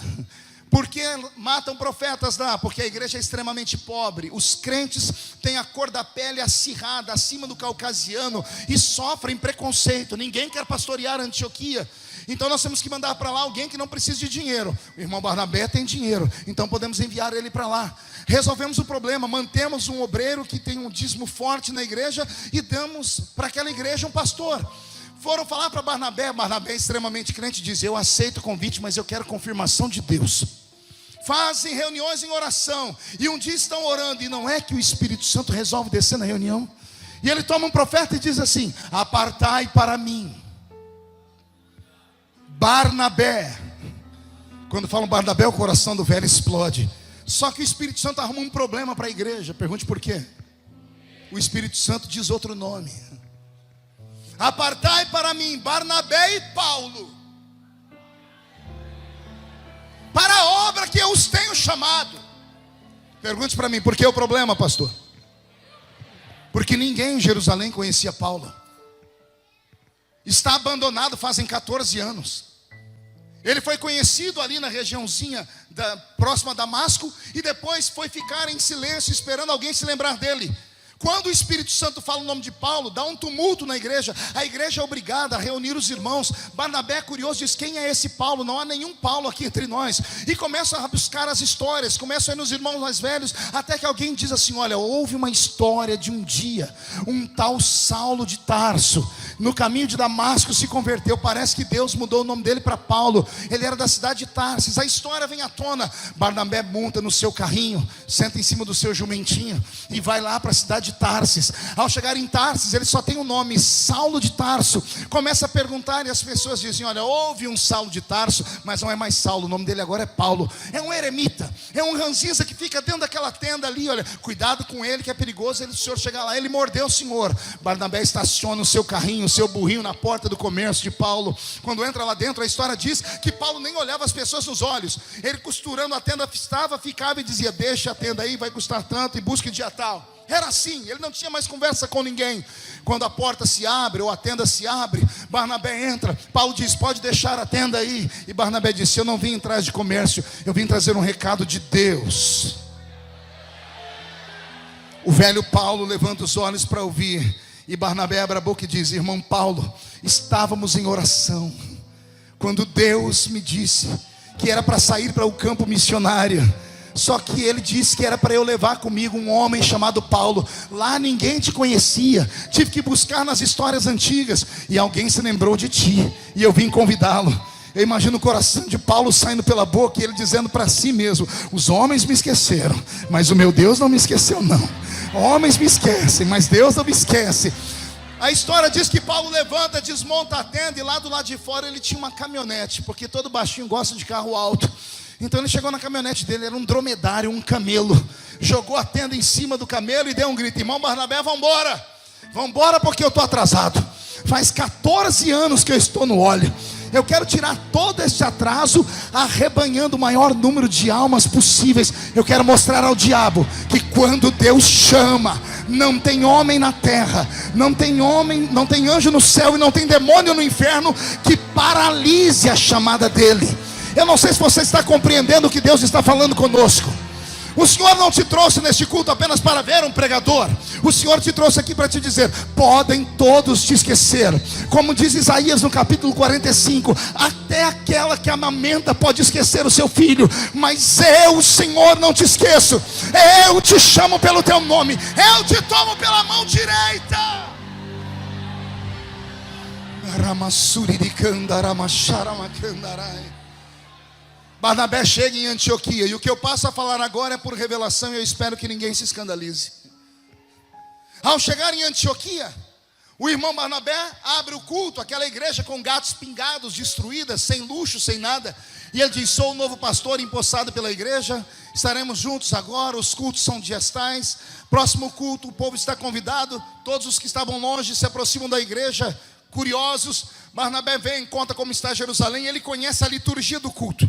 Por que matam profetas lá? Porque a igreja é extremamente pobre. Os crentes têm a cor da pele acirrada, acima do caucasiano, e sofrem preconceito. Ninguém quer pastorear Antioquia. Então nós temos que mandar para lá alguém que não precisa de dinheiro. O irmão Barnabé tem dinheiro, então podemos enviar ele para lá. Resolvemos o problema, mantemos um obreiro que tem um dízimo forte na igreja e damos para aquela igreja um pastor. Foram falar para Barnabé. Barnabé é extremamente crente, diz: eu aceito o convite, mas eu quero confirmação de Deus. Fazem reuniões em oração, e um dia estão orando, e não é que o Espírito Santo resolve descer na reunião? E ele toma um profeta e diz assim: apartai para mim Barnabé. Quando falam Barnabé, o coração do velho explode. Só que o Espírito Santo arruma um problema para a igreja. Pergunte por quê? O Espírito Santo diz outro nome: apartai para mim Barnabé e Paulo, para a obra que eu os tenho chamado. Pergunte para mim, por que o problema, pastor? Porque ninguém em Jerusalém conhecia Paulo. Está abandonado fazem 14 anos. Ele foi conhecido ali na regiãozinha próxima a Damasco, e depois foi ficar em silêncio, esperando alguém se lembrar dele. Quando o Espírito Santo fala o nome de Paulo, dá um tumulto na igreja. A igreja é obrigada a reunir os irmãos. Barnabé é curioso, diz: quem é esse Paulo? Não há nenhum Paulo aqui entre nós. E começam a buscar as histórias, começam a ir nos irmãos mais velhos, até que alguém diz assim: olha, houve uma história de um dia, um tal Saulo de Tarso, no caminho de Damasco, se converteu. Parece que Deus mudou o nome dele para Paulo. Ele era da cidade de Tarsis. A história vem à tona. Barnabé monta no seu carrinho, senta em cima do seu jumentinho e vai lá para a cidade de Tarsis. Ao chegar em Tarsis, ele só tem o nome Saulo de Tarso. Começa a perguntar, e as pessoas dizem: olha, houve um Saulo de Tarso, mas não é mais Saulo, o nome dele agora é Paulo. É um eremita, é um ranzinza que fica dentro daquela tenda ali. Olha, cuidado com ele, que é perigoso ele, o senhor chegar lá, ele mordeu o senhor. Barnabé estaciona o seu carrinho, o seu burrinho na porta do comércio de Paulo. Quando entra lá dentro, a história diz que Paulo nem olhava as pessoas nos olhos. Ele, costurando a tenda, ficava e dizia: deixa a tenda aí, vai custar tanto, e busque dia tal. Era assim, ele não tinha mais conversa com ninguém. Quando a porta se abre, ou a tenda se abre, Barnabé entra. Paulo diz: pode deixar a tenda aí. E Barnabé disse: eu não vim atrás de comércio, eu vim trazer um recado de Deus. O velho Paulo levanta os olhos para ouvir, e Barnabé abre a boca e diz: irmão Paulo, estávamos em oração, quando Deus me disse que era para sair para o campo missionário. Só que ele disse que era para eu levar comigo um homem chamado Paulo. Lá ninguém te conhecia, tive que buscar nas histórias antigas, e alguém se lembrou de ti, e eu vim convidá-lo. Eu imagino o coração de Paulo saindo pela boca, e ele dizendo para si mesmo: os homens me esqueceram, mas o meu Deus não me esqueceu não. Homens me esquecem, mas Deus não me esquece. A história diz que Paulo levanta, desmonta a tenda, e lá do lado de fora ele tinha uma caminhonete, porque todo baixinho gosta de carro alto. Então ele chegou na caminhonete dele, era um dromedário, um camelo. Jogou a tenda em cima do camelo e deu um grito: irmão Barnabé, vambora. Vambora, porque eu estou atrasado. Faz 14 anos que eu estou no óleo. Eu quero tirar todo esse atraso, arrebanhando o maior número de almas possíveis. Eu quero mostrar ao diabo que quando Deus chama, não tem homem na terra, não tem homem, não tem anjo no céu e não tem demônio no inferno que paralise a chamada dele. Eu não sei se você está compreendendo o que Deus está falando conosco. O Senhor não te trouxe neste culto apenas para ver um pregador. O Senhor te trouxe aqui para te dizer: podem todos te esquecer. Como diz Isaías no capítulo 45: até aquela que amamenta pode esquecer o seu filho, mas eu, o Senhor, não te esqueço. Eu te chamo pelo teu nome, eu te tomo pela mão direita. Barnabé chega em Antioquia, e o que eu passo a falar agora é por revelação, e eu espero que ninguém se escandalize. Ao chegar em Antioquia, o irmão Barnabé abre o culto, aquela igreja com gatos pingados, destruída, sem luxo, sem nada, e ele diz: sou o novo pastor empossado pela igreja, estaremos juntos agora, os cultos são diastais, próximo culto o povo está convidado, todos os que estavam longe se aproximam da igreja, curiosos. Barnabé vem, conta como está Jerusalém, ele conhece a liturgia do culto.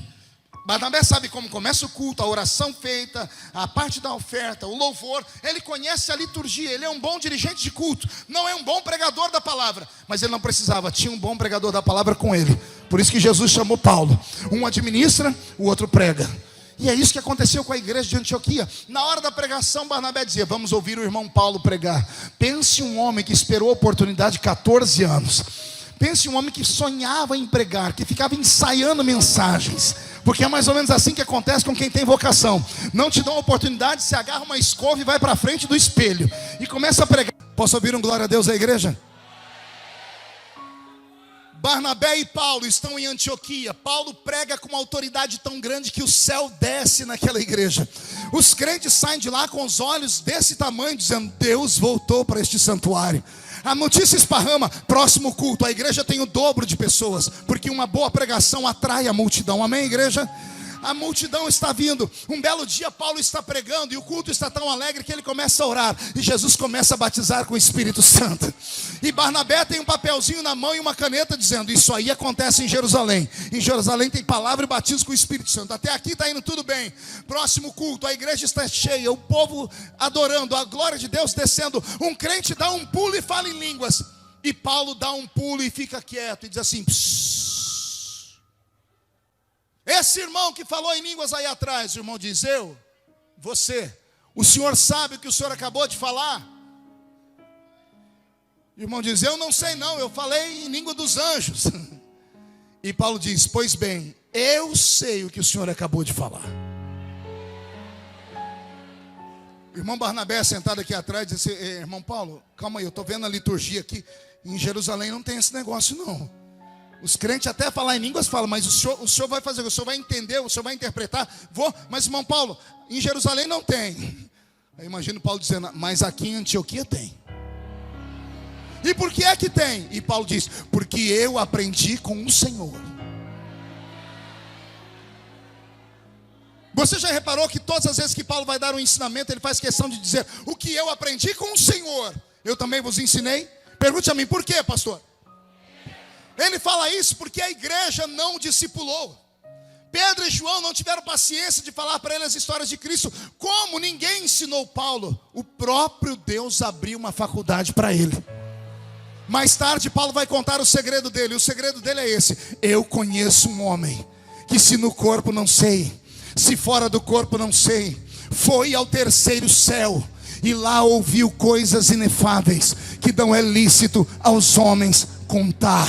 Barnabé sabe como começa o culto, a oração feita, a parte da oferta, o louvor. Ele conhece a liturgia, ele é um bom dirigente de culto. Não é um bom pregador da palavra, mas ele não precisava, tinha um bom pregador da palavra com ele. Por isso que Jesus chamou Paulo. Um administra, o outro prega. E é isso que aconteceu com a igreja de Antioquia. Na hora da pregação, Barnabé dizia: vamos ouvir o irmão Paulo pregar. Pense um homem que esperou a oportunidade 14 anos. Pense um homem que sonhava em pregar, que ficava ensaiando mensagens. Porque é mais ou menos assim que acontece com quem tem vocação. Não te dão oportunidade, você agarra uma escova e vai para frente do espelho e começa a pregar. Posso ouvir um glória a Deus à igreja? Barnabé e Paulo estão em Antioquia. Paulo prega com uma autoridade tão grande que o céu desce naquela igreja. Os crentes saem de lá com os olhos desse tamanho, dizendo: Deus voltou para este santuário. A notícia esparrama, próximo culto, a igreja tem o dobro de pessoas, porque uma boa pregação atrai a multidão. Amém, igreja? A multidão está vindo. Um belo dia Paulo está pregando e o culto está tão alegre que ele começa a orar, e Jesus começa a batizar com o Espírito Santo. E Barnabé tem um papelzinho na mão e uma caneta dizendo: isso aí acontece em Jerusalém. Em Jerusalém tem palavra e batismo com o Espírito Santo. Até aqui está indo tudo bem. Próximo culto, a igreja está cheia, o povo adorando, a glória de Deus descendo. Um crente dá um pulo e fala em línguas, e Paulo dá um pulo e fica quieto e diz assim: psss. Esse irmão que falou em línguas aí atrás, o irmão diz: você, o senhor sabe o que o senhor acabou de falar? O irmão diz: eu não sei não, eu falei em língua dos anjos. E Paulo diz: pois bem, eu sei o que o senhor acabou de falar. O irmão Barnabé sentado aqui atrás disse assim: irmão Paulo, calma aí, eu estou vendo a liturgia aqui, em Jerusalém não tem esse negócio não. Os crentes até falar em línguas falam, mas o senhor vai fazer, o senhor vai entender, o senhor vai interpretar. Vou, mas irmão Paulo, em Jerusalém não tem. Aí imagino Paulo dizendo: mas aqui em Antioquia tem. E por que é que tem? E Paulo diz: porque eu aprendi com o Senhor. Você já reparou que todas as vezes que Paulo vai dar um ensinamento, ele faz questão de dizer: o que eu aprendi com o Senhor, eu também vos ensinei? Pergunte a mim, por quê, pastor? Ele fala isso porque a igreja não o discipulou. Pedro e João não tiveram paciência de falar para ele as histórias de Cristo. Como ninguém ensinou Paulo, o próprio Deus abriu uma faculdade para ele. Mais tarde Paulo vai contar o segredo dele. O segredo dele é esse: eu conheço um homem que, se no corpo não sei, se fora do corpo não sei, foi ao terceiro céu e lá ouviu coisas inefáveis que não é lícito aos homens contar.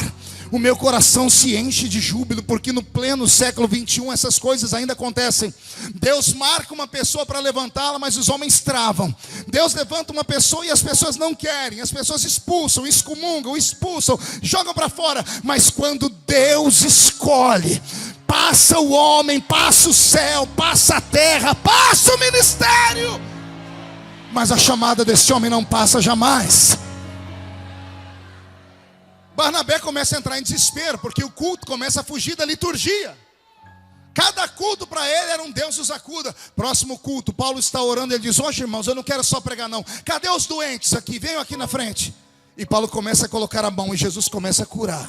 O meu coração se enche de júbilo, porque no pleno século 21 essas coisas ainda acontecem. Deus marca uma pessoa para levantá-la, mas os homens travam. Deus levanta uma pessoa e as pessoas não querem. As pessoas expulsam, excomungam, expulsam, jogam para fora. Mas quando Deus escolhe, passa o homem, passa o céu, passa a terra, passa o ministério, mas a chamada desse homem não passa jamais. Barnabé começa a entrar em desespero, porque o culto começa a fugir da liturgia. Cada culto para ele era um Deus os acuda. Próximo culto, Paulo está orando, ele diz: hoje, irmãos, eu não quero só pregar não. Cadê os doentes aqui? Venham aqui na frente. E Paulo começa a colocar a mão e Jesus começa a curar.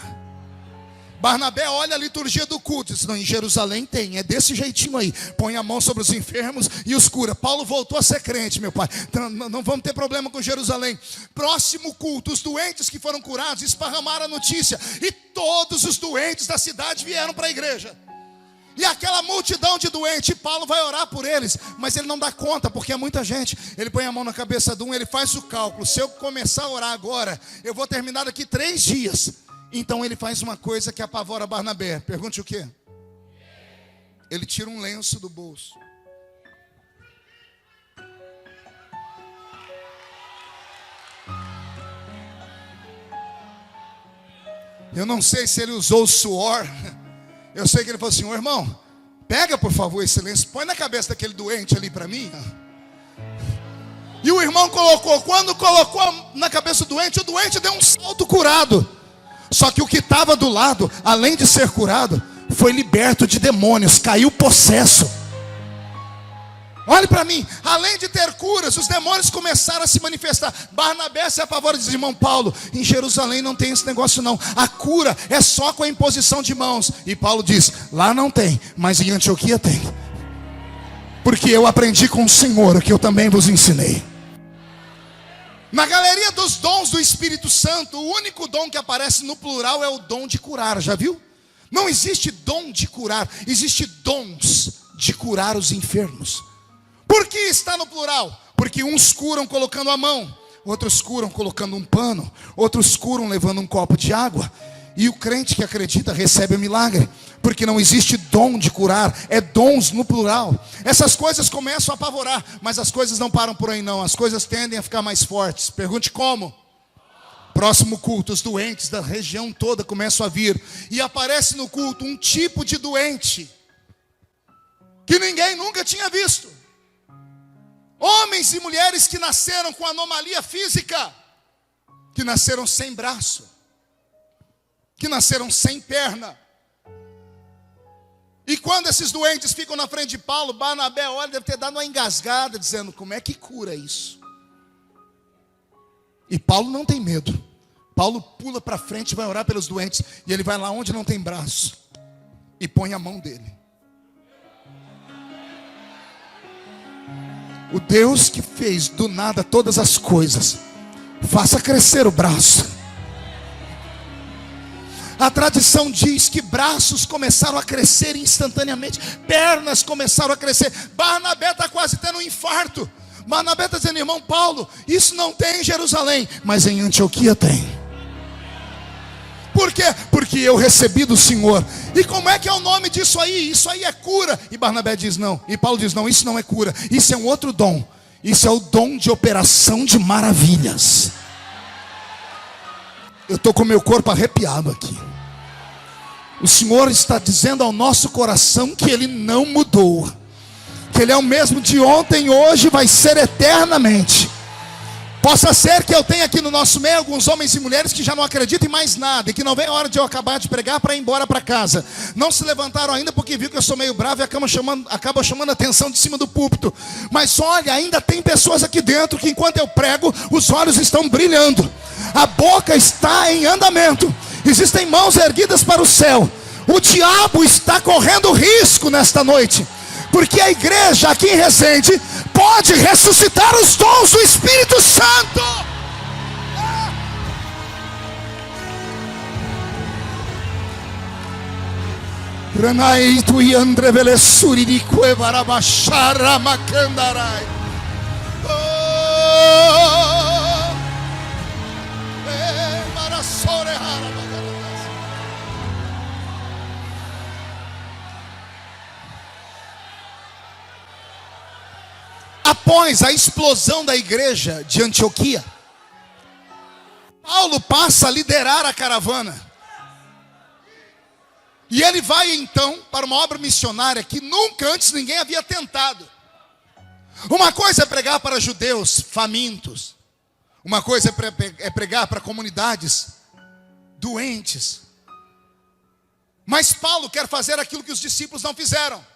Barnabé olha a liturgia do culto, diz, não, em Jerusalém tem, é desse jeitinho aí, põe a mão sobre os enfermos e os cura. Paulo voltou a ser crente, meu pai, então, não vamos ter problema com Jerusalém. Próximo culto, os doentes que foram curados esparramaram a notícia, e todos os doentes da cidade vieram para a igreja. E aquela multidão de doentes, Paulo vai orar por eles, mas ele não dá conta, porque é muita gente. Ele põe a mão na cabeça de um, ele faz o cálculo, se eu começar a orar agora, eu vou terminar daqui 3 dias. Então ele faz uma coisa que apavora Barnabé. Pergunte o quê? Ele tira um lenço do bolso. Eu não sei se ele usou o suor. Eu sei que ele falou assim, ô irmão, pega por favor esse lenço, põe na cabeça daquele doente ali para mim. E o irmão colocou, quando colocou na cabeça do doente, o doente deu um salto curado. Só que o que estava do lado, além de ser curado, foi liberto de demônios, caiu possesso. Olhe para mim, além de ter curas, os demônios começaram a se manifestar. Barnabé se apavora e diz, irmão Paulo, em Jerusalém não tem esse negócio não. A cura é só com a imposição de mãos. E Paulo diz, lá não tem, mas em Antioquia tem. Porque eu aprendi com o Senhor o que eu também vos ensinei. Na galeria dos dons do Espírito Santo, o único dom que aparece no plural é o dom de curar, já viu? Não existe dom de curar, existe dons de curar os enfermos. Por que está no plural? Porque uns curam colocando a mão, outros curam colocando um pano, outros curam levando um copo de água. E o crente que acredita recebe o milagre, porque não existe dom de curar, é dons no plural. Essas coisas começam a apavorar, mas as coisas não param por aí não, as coisas tendem a ficar mais fortes. Pergunte como? Próximo culto, os doentes da região toda começam a vir, e aparece no culto um tipo de doente que ninguém nunca tinha visto. Homens e mulheres que nasceram com anomalia física, que nasceram sem braço, que nasceram sem perna. E quando esses doentes ficam na frente de Paulo, Barnabé olha, deve ter dado uma engasgada, dizendo, como é que cura isso? E Paulo não tem medo. Paulo pula para frente e vai orar pelos doentes. E ele vai lá onde não tem braço e põe a mão dele. O Deus que fez do nada todas as coisas, faça crescer o braço. A tradição diz que braços começaram a crescer instantaneamente, pernas começaram a crescer. Barnabé está quase tendo um infarto. Barnabé está dizendo, irmão Paulo, isso não tem em Jerusalém, mas em Antioquia tem. Por quê? Porque eu recebi do Senhor. E como é que é o nome disso aí? Isso aí é cura. E Barnabé diz não. E Paulo diz não, isso não é cura. Isso é um outro dom. Isso é o dom de operação de maravilhas. Eu estou com meu corpo arrepiado aqui. O Senhor está dizendo ao nosso coração que Ele não mudou. Que Ele é o mesmo de ontem, hoje, vai ser eternamente. Possa ser que eu tenha aqui no nosso meio alguns homens e mulheres que já não acreditam em mais nada, e que não vem a hora de eu acabar de pregar para ir embora para casa. Não se levantaram ainda porque viu que eu sou meio bravo e acabam chamando a atenção de cima do púlpito. Mas olha, ainda tem pessoas aqui dentro que enquanto eu prego, os olhos estão brilhando. A boca está em andamento. Existem mãos erguidas para o céu. O diabo está correndo risco nesta noite. Porque a igreja aqui em Resende pode ressuscitar os dons do Espírito Santo. Após a explosão da igreja de Antioquia, Paulo passa a liderar a caravana. E ele vai então para uma obra missionária que nunca antes ninguém havia tentado. Uma coisa é pregar para judeus famintos. Uma coisa é pregar para comunidades doentes. Mas Paulo quer fazer aquilo que os discípulos não fizeram.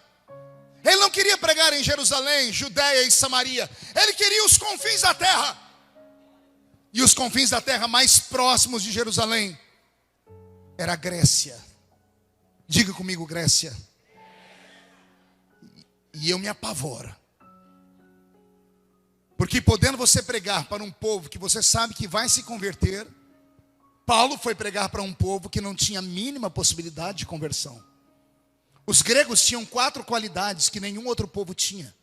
Ele não queria pregar em Jerusalém, Judeia e Samaria. Ele queria os confins da terra. E os confins da terra mais próximos de Jerusalém era a Grécia. Diga comigo, Grécia. E eu me apavoro. Porque podendo você pregar para um povo que você sabe que vai se converter, Paulo foi pregar para um povo que não tinha a mínima possibilidade de conversão. Os gregos tinham 4 qualidades que nenhum outro povo tinha.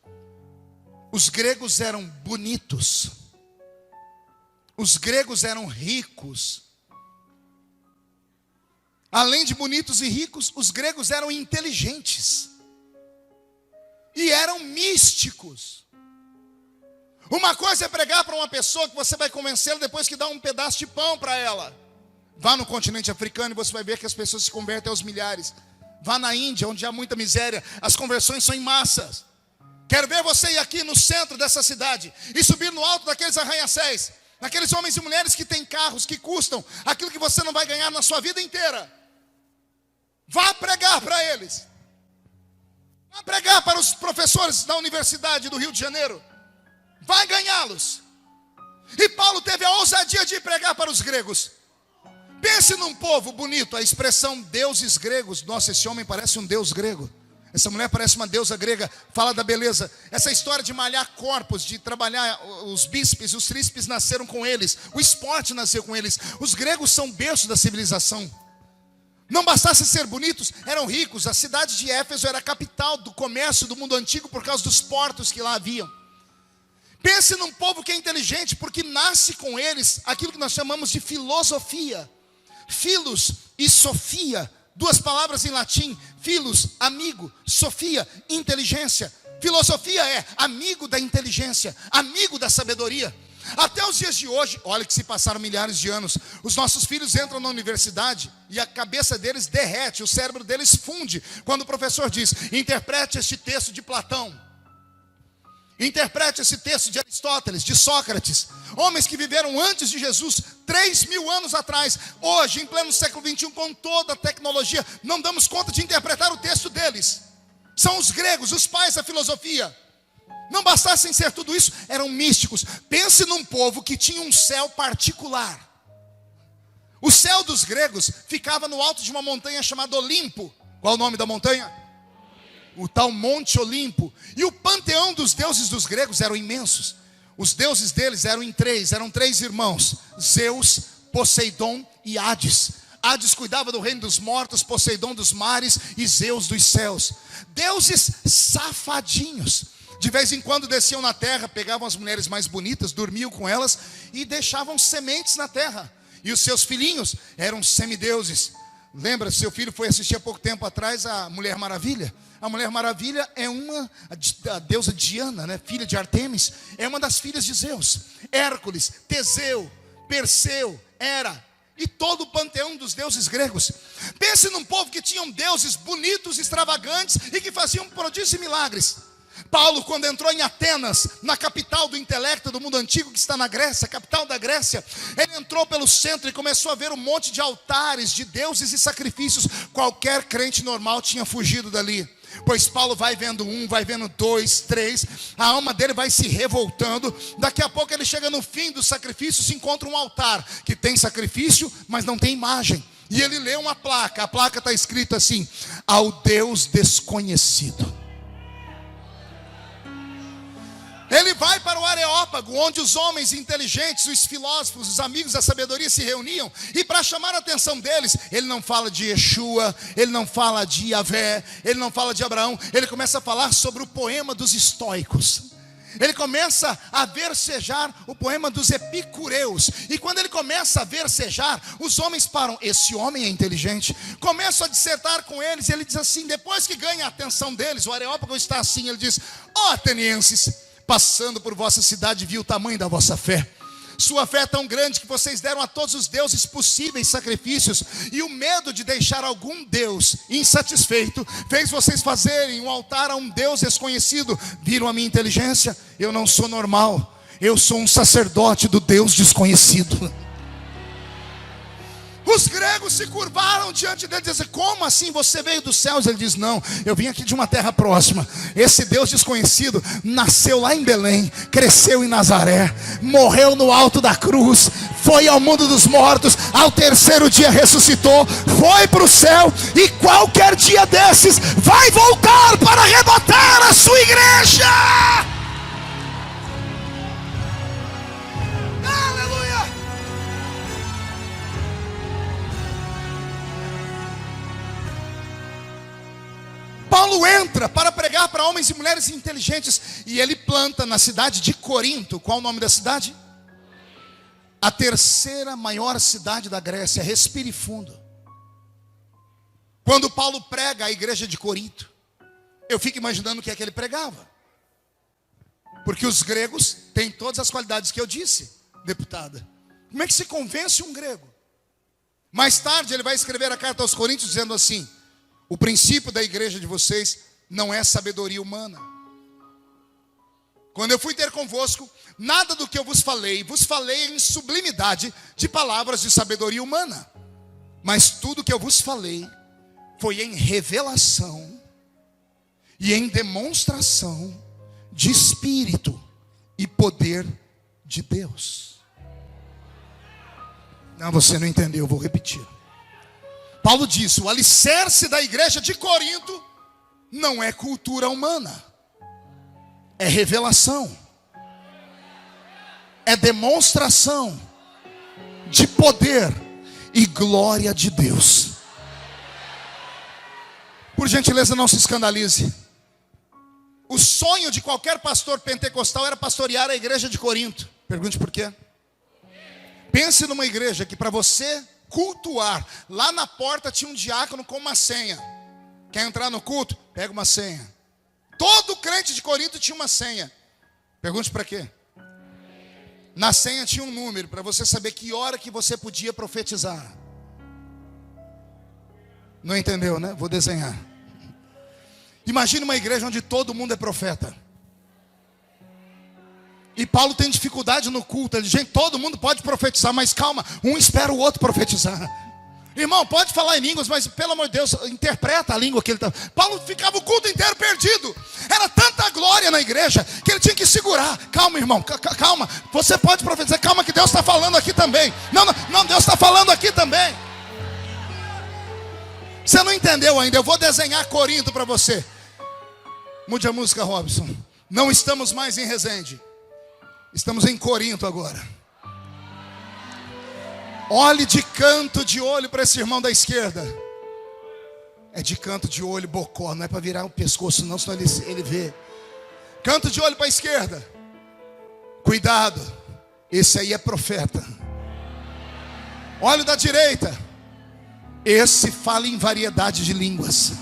Os gregos eram bonitos. Os gregos eram ricos. Além de bonitos e ricos, os gregos eram inteligentes. E eram místicos. Uma coisa é pregar para uma pessoa que você vai convencê-la depois que dá um pedaço de pão para ela. Vá no continente africano e você vai ver que as pessoas se convertem aos milhares. Vá na Índia, onde há muita miséria, as conversões são em massas. Quero ver você ir aqui no centro dessa cidade e subir no alto daqueles arranha-céus, naqueles homens e mulheres que têm carros que custam aquilo que você não vai ganhar na sua vida inteira. Vá pregar para eles. Vá pregar para os professores da Universidade do Rio de Janeiro. Vai ganhá-los. E Paulo teve a ousadia de pregar para os gregos. Pense num povo bonito. A expressão deuses gregos. Nossa, esse homem parece um deus grego. Essa mulher parece uma deusa grega. Fala da beleza. Essa história de malhar corpos, de trabalhar, os bíceps, os tríceps nasceram com eles. O esporte nasceu com eles. Os gregos são berço da civilização. Não bastasse ser bonitos, eram ricos. A cidade de Éfeso era a capital do comércio do mundo antigo por causa dos portos que lá haviam. Pense num povo que é inteligente, porque nasce com eles aquilo que nós chamamos de filosofia. Philos e sofia, 2 palavras em latim. Philos, amigo, sofia, inteligência. Filosofia é amigo da inteligência, amigo da sabedoria. Até os dias de hoje, olha que se passaram milhares de anos, os nossos filhos entram na universidade e a cabeça deles derrete, o cérebro deles funde, quando o professor diz: interprete este texto de Platão. Interprete esse texto de Aristóteles, de Sócrates. Homens que viveram antes de Jesus, 3.000 anos atrás. Hoje, em pleno século 21, com toda a tecnologia, não damos conta de interpretar o texto deles. São os gregos, os pais da filosofia. Não bastassem ser tudo isso, eram místicos. Pense num povo que tinha um céu particular. O céu dos gregos ficava no alto de uma montanha chamada Olimpo. Qual o nome da montanha? O tal Monte Olimpo. E o panteão dos deuses dos gregos eram imensos. Os deuses deles eram eram 3 irmãos: Zeus, Poseidon e Hades. Hades cuidava do reino dos mortos, Poseidon dos mares e Zeus dos céus. Deuses safadinhos. De vez em quando desciam na terra, pegavam as mulheres mais bonitas, dormiam com elas e deixavam sementes na terra. E os seus filhinhos eram semideuses. Lembra, seu filho foi assistir há pouco tempo atrás a Mulher Maravilha? A Mulher Maravilha é a deusa Diana, né? Filha de Artemis. É uma das filhas de Zeus. Hércules, Teseu, Perseu, Hera e todo o panteão dos deuses gregos. Pense num povo que tinham deuses bonitos, extravagantes e que faziam prodígios e milagres. Paulo, quando entrou em Atenas, na capital do intelecto do mundo antigo, que está na Grécia, capital da Grécia, ele entrou pelo centro e começou a ver um monte de altares, de deuses e sacrifícios. Qualquer crente normal tinha fugido dali. Pois Paulo vai vendo 1, vai vendo 2, 3, a alma dele vai se revoltando. Daqui a pouco ele chega no fim dos sacrifícios e encontra um altar que tem sacrifício, mas não tem imagem. E ele lê uma placa, a placa está escrita assim: ao Deus desconhecido. Ele vai para o Areópago, onde os homens inteligentes, os filósofos, os amigos da sabedoria se reuniam. E para chamar a atenção deles, ele não fala de Yeshua, ele não fala de Yahvé, ele não fala de Abraão. Ele começa a falar sobre o poema dos estoicos. Ele começa a versejar o poema dos epicureus. E quando ele começa a versejar, os homens param. Esse homem é inteligente. Começam a dissertar com eles. E ele diz assim, depois que ganha a atenção deles, o Areópago está assim, ele diz: ó atenienses, passando por vossa cidade, vi o tamanho da vossa fé. Sua fé é tão grande que vocês deram a todos os deuses possíveis sacrifícios, e o medo de deixar algum deus insatisfeito fez vocês fazerem um altar a um deus desconhecido. Viram a minha inteligência? Eu não sou normal, eu sou um sacerdote do Deus desconhecido. Os gregos se curvaram diante dele e disseram: como assim você veio dos céus? Ele diz: não, eu vim aqui de uma terra próxima. Esse Deus desconhecido nasceu lá em Belém, cresceu em Nazaré, morreu no alto da cruz, foi ao mundo dos mortos, ao terceiro dia ressuscitou, foi para o céu, e qualquer dia desses vai voltar para arrebatar a sua igreja. Paulo entra para pregar para homens e mulheres inteligentes, e ele planta na cidade de Corinto. Qual o nome da cidade? A terceira maior cidade da Grécia. Respire fundo. Quando Paulo prega a igreja de Corinto, eu fico imaginando o que é que ele pregava, porque os gregos têm todas as qualidades que eu disse, deputada. Como é que se convence um grego? Mais tarde ele vai escrever a carta aos Coríntios dizendo assim: o princípio da igreja de vocês não é sabedoria humana. Quando eu fui ter convosco, nada do que eu vos falei em sublimidade de palavras de sabedoria humana, mas tudo que eu vos falei foi em revelação e em demonstração de Espírito e poder de Deus. Não, você não entendeu, eu vou repetir. Paulo disse: o alicerce da igreja de Corinto não é cultura humana, é revelação, é demonstração de poder e glória de Deus. Por gentileza, não se escandalize. O sonho de qualquer pastor pentecostal era pastorear a igreja de Corinto. Pergunte por quê? Pense numa igreja que, para você cultuar, lá na porta tinha um diácono com uma senha. Quer entrar no culto? Pega uma senha. Todo crente de Corinto tinha uma senha. Pergunte para quê? Na senha tinha um número, para você saber que hora que você podia profetizar. Não entendeu, né? Vou desenhar. Imagine uma igreja onde todo mundo é profeta. E Paulo tem dificuldade no culto. Ele diz: gente, todo mundo pode profetizar, mas calma, um espera o outro profetizar. Irmão, pode falar em línguas, mas pelo amor de Deus, interpreta a língua que ele está. Paulo ficava o culto inteiro perdido. Era tanta glória na igreja que ele tinha que segurar. Calma, irmão, calma. Você pode profetizar, calma, que Deus está falando aqui também. Não, Deus está falando aqui também. Você não entendeu ainda? Eu vou desenhar Corinto para você. Mude a música, Robson. Não estamos mais em Resende, estamos em Corinto agora. Olhe de canto de olho para esse irmão da esquerda. É de canto de olho, bocó. Não é para virar o pescoço não, senão ele vê. Canto de olho para a esquerda. Cuidado, esse aí é profeta. Olho da direita. Esse fala em variedade de línguas.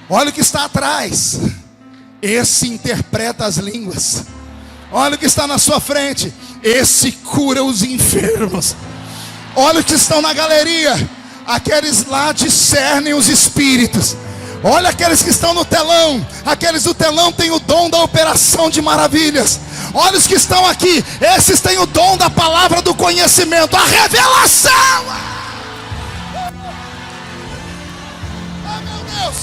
Olha o que está atrás. Esse interpreta as línguas. Olha o que está na sua frente. Esse cura os enfermos. Olha os que estão na galeria. Aqueles lá discernem os espíritos. Olha aqueles que estão no telão. Aqueles do telão têm o dom da operação de maravilhas. Olha os que estão aqui. Esses têm o dom da palavra do conhecimento, a revelação. Ah, meu Deus.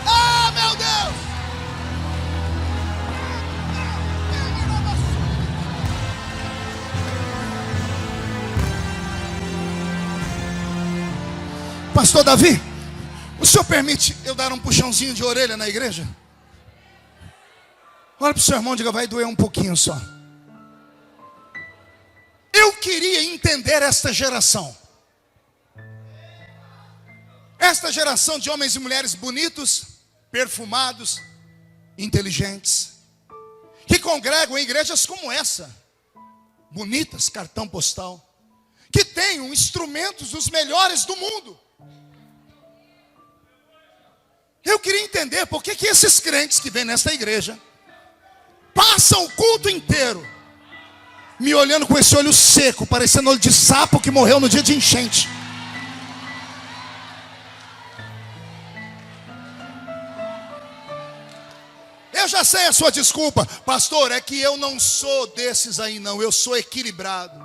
Ah, meu Deus. Pastor Davi, o senhor permite eu dar um puxãozinho de orelha na igreja? Olha para o seu irmão e diga: vai doer um pouquinho só. Eu queria entender esta geração. Esta geração de homens e mulheres bonitos, perfumados, inteligentes, que congregam em igrejas como essa, bonitas, cartão postal, que tenham instrumentos dos melhores do mundo. Eu queria entender por que esses crentes que vêm nesta igreja passam o culto inteiro me olhando com esse olho seco, parecendo olho de sapo que morreu no dia de enchente. Eu já sei a sua desculpa, pastor, é que eu não sou desses aí não, eu sou equilibrado.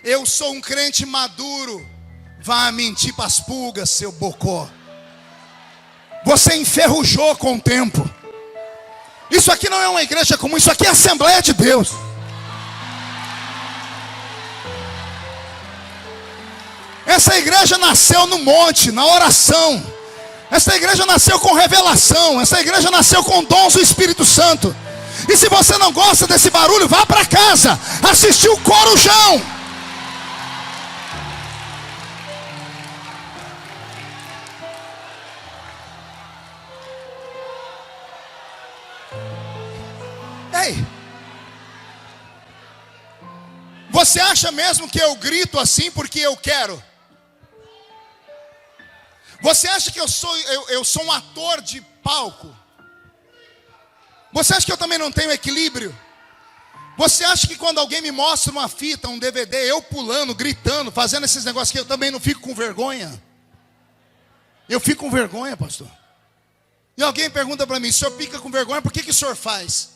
Eu sou um crente maduro. Vá mentir para as pulgas, seu bocó. Você enferrujou com o tempo. Isso aqui não é uma igreja comum, isso aqui é a Assembleia de Deus. Essa igreja nasceu no monte, na oração. Essa igreja nasceu com revelação. Essa igreja nasceu com dons do Espírito Santo. E se você não gosta desse barulho, vá para casa assistir o Corujão. Ei, você acha mesmo que eu grito assim porque eu quero? Você acha que eu sou um ator de palco? Você acha que eu também não tenho equilíbrio? Você acha que quando alguém me mostra uma fita, um DVD, eu pulando, gritando, fazendo esses negócios que eu também não fico com vergonha? Eu fico com vergonha, pastor. E alguém pergunta para mim, o senhor fica com vergonha, por que o senhor faz?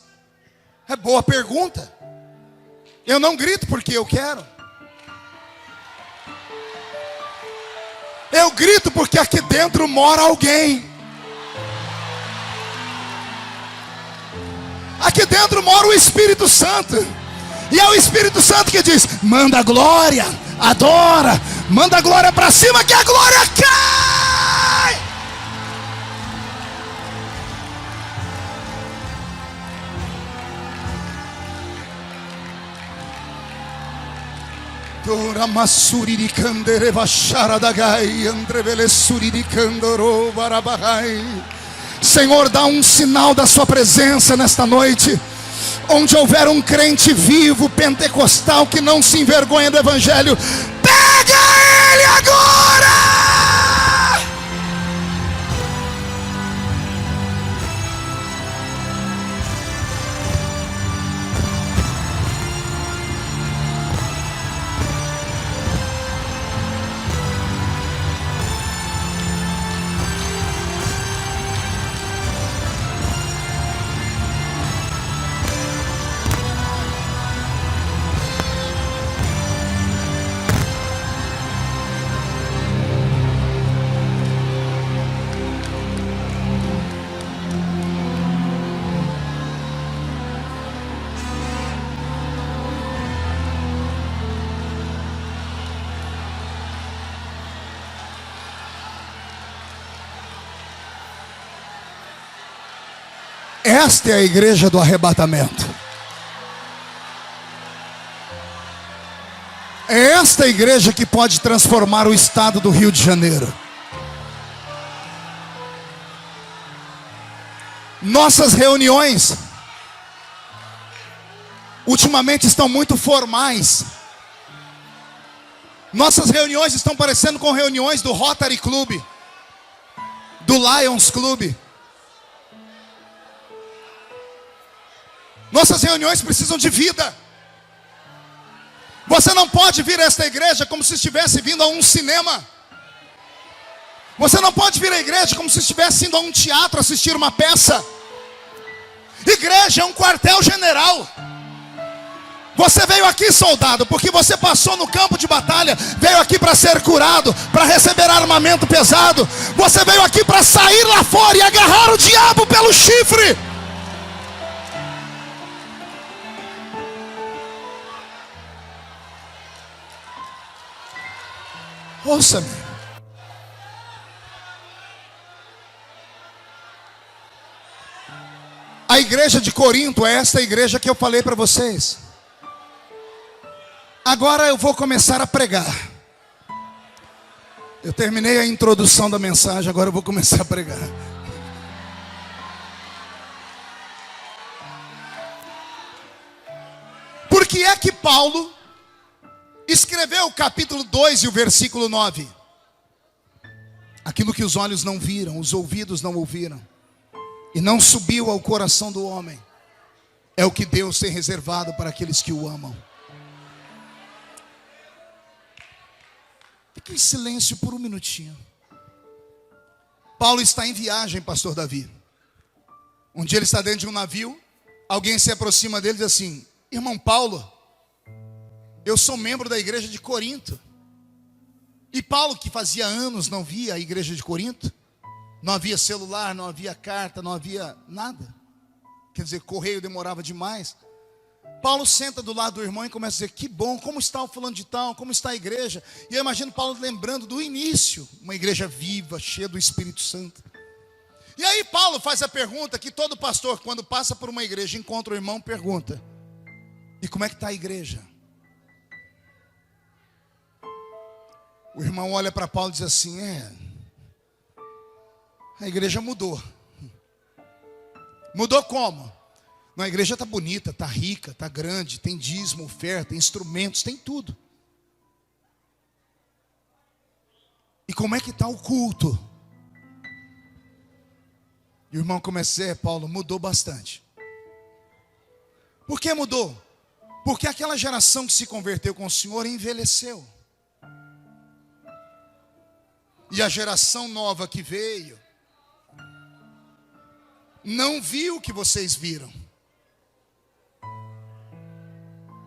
É boa pergunta. Eu não grito porque eu quero. Eu grito porque aqui dentro mora alguém. Aqui dentro mora o Espírito Santo. E é o Espírito Santo que diz: manda glória, adora, manda glória para cima que a glória cai. Senhor, dá um sinal da sua presença nesta noite. Onde houver um crente vivo, pentecostal, que não se envergonha do evangelho, pega ele agora! Esta é a igreja do arrebatamento. É esta igreja que pode transformar o estado do Rio de Janeiro. Nossas reuniões ultimamente estão muito formais. Nossas reuniões estão parecendo com reuniões do Rotary Club, do Lions Club. Nossas reuniões precisam de vida. Você não pode vir a esta igreja como se estivesse vindo a um cinema. Você não pode vir à igreja como se estivesse indo a um teatro assistir uma peça. Igreja é um quartel-general. Você veio aqui, soldado, porque você passou no campo de batalha. Veio aqui para ser curado, para receber armamento pesado. Você veio aqui para sair lá fora e agarrar o diabo pelo chifre. Ouça-me. A igreja de Corinto é esta igreja que eu falei para vocês. Agora eu vou começar a pregar. Eu terminei a introdução da mensagem, agora eu vou começar a pregar. Por que é que Paulo escreveu o capítulo 2 e o versículo 9? Aquilo que os olhos não viram, os ouvidos não ouviram, e não subiu ao coração do homem, é o que Deus tem reservado para aqueles que o amam. Fique em silêncio por um minutinho. Paulo está em viagem, pastor Davi. Um dia ele está dentro de um navio. Alguém se aproxima dele e diz assim: irmão Paulo, Eu sou membro da igreja de Corinto. E Paulo, que fazia anos não via a igreja de Corinto, não havia celular, não havia carta, não havia nada. Quer dizer, correio demorava demais. Paulo senta do lado do irmão e começa a dizer: que bom, como está o fulano de tal, como está a igreja? E eu imagino Paulo lembrando do início, uma igreja viva, cheia do Espírito Santo. E aí Paulo faz a pergunta que todo pastor, quando passa por uma igreja, encontra o irmão, pergunta: e como é que está a igreja? O irmão olha para Paulo e diz assim: a igreja mudou. Mudou como? Não, a igreja está bonita, está rica, está grande, tem dízimo, oferta, instrumentos, tem tudo. E como é que está o culto? E o irmão começa a dizer: Paulo, mudou bastante. Por que mudou? Porque aquela geração que se converteu com o Senhor envelheceu. E a geração nova que veio não viu o que vocês viram,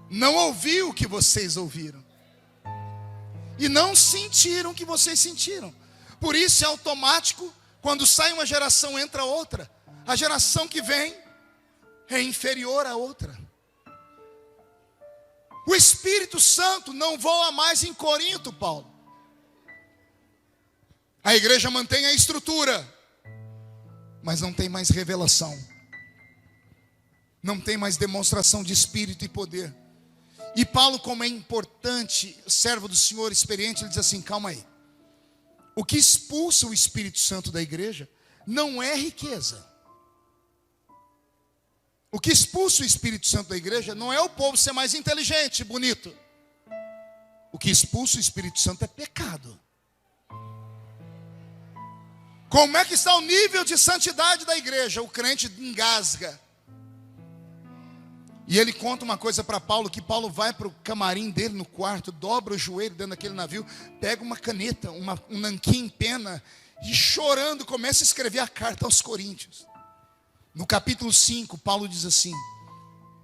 não ouviu o que vocês ouviram, e não sentiram o que vocês sentiram. Por isso é automático, quando sai uma geração entra outra. A geração que vem é inferior à outra. O Espírito Santo não voa mais em Corinto, Paulo. A igreja mantém a estrutura, mas não tem mais revelação, não tem mais demonstração de espírito e poder. E Paulo, como é importante, servo do Senhor experiente, ele diz assim: calma aí, o que expulsa o Espírito Santo da igreja não é riqueza. O que expulsa o Espírito Santo da igreja não é o povo ser mais inteligente, bonito. O que expulsa o Espírito Santo é pecado. Como é que está o nível de santidade da igreja? O crente engasga. E ele conta uma coisa para Paulo, que Paulo vai para o camarim dele no quarto, dobra o joelho dentro daquele navio, pega uma caneta, um nanquim, pena, e chorando começa a escrever a carta aos Coríntios. No capítulo 5, Paulo diz assim: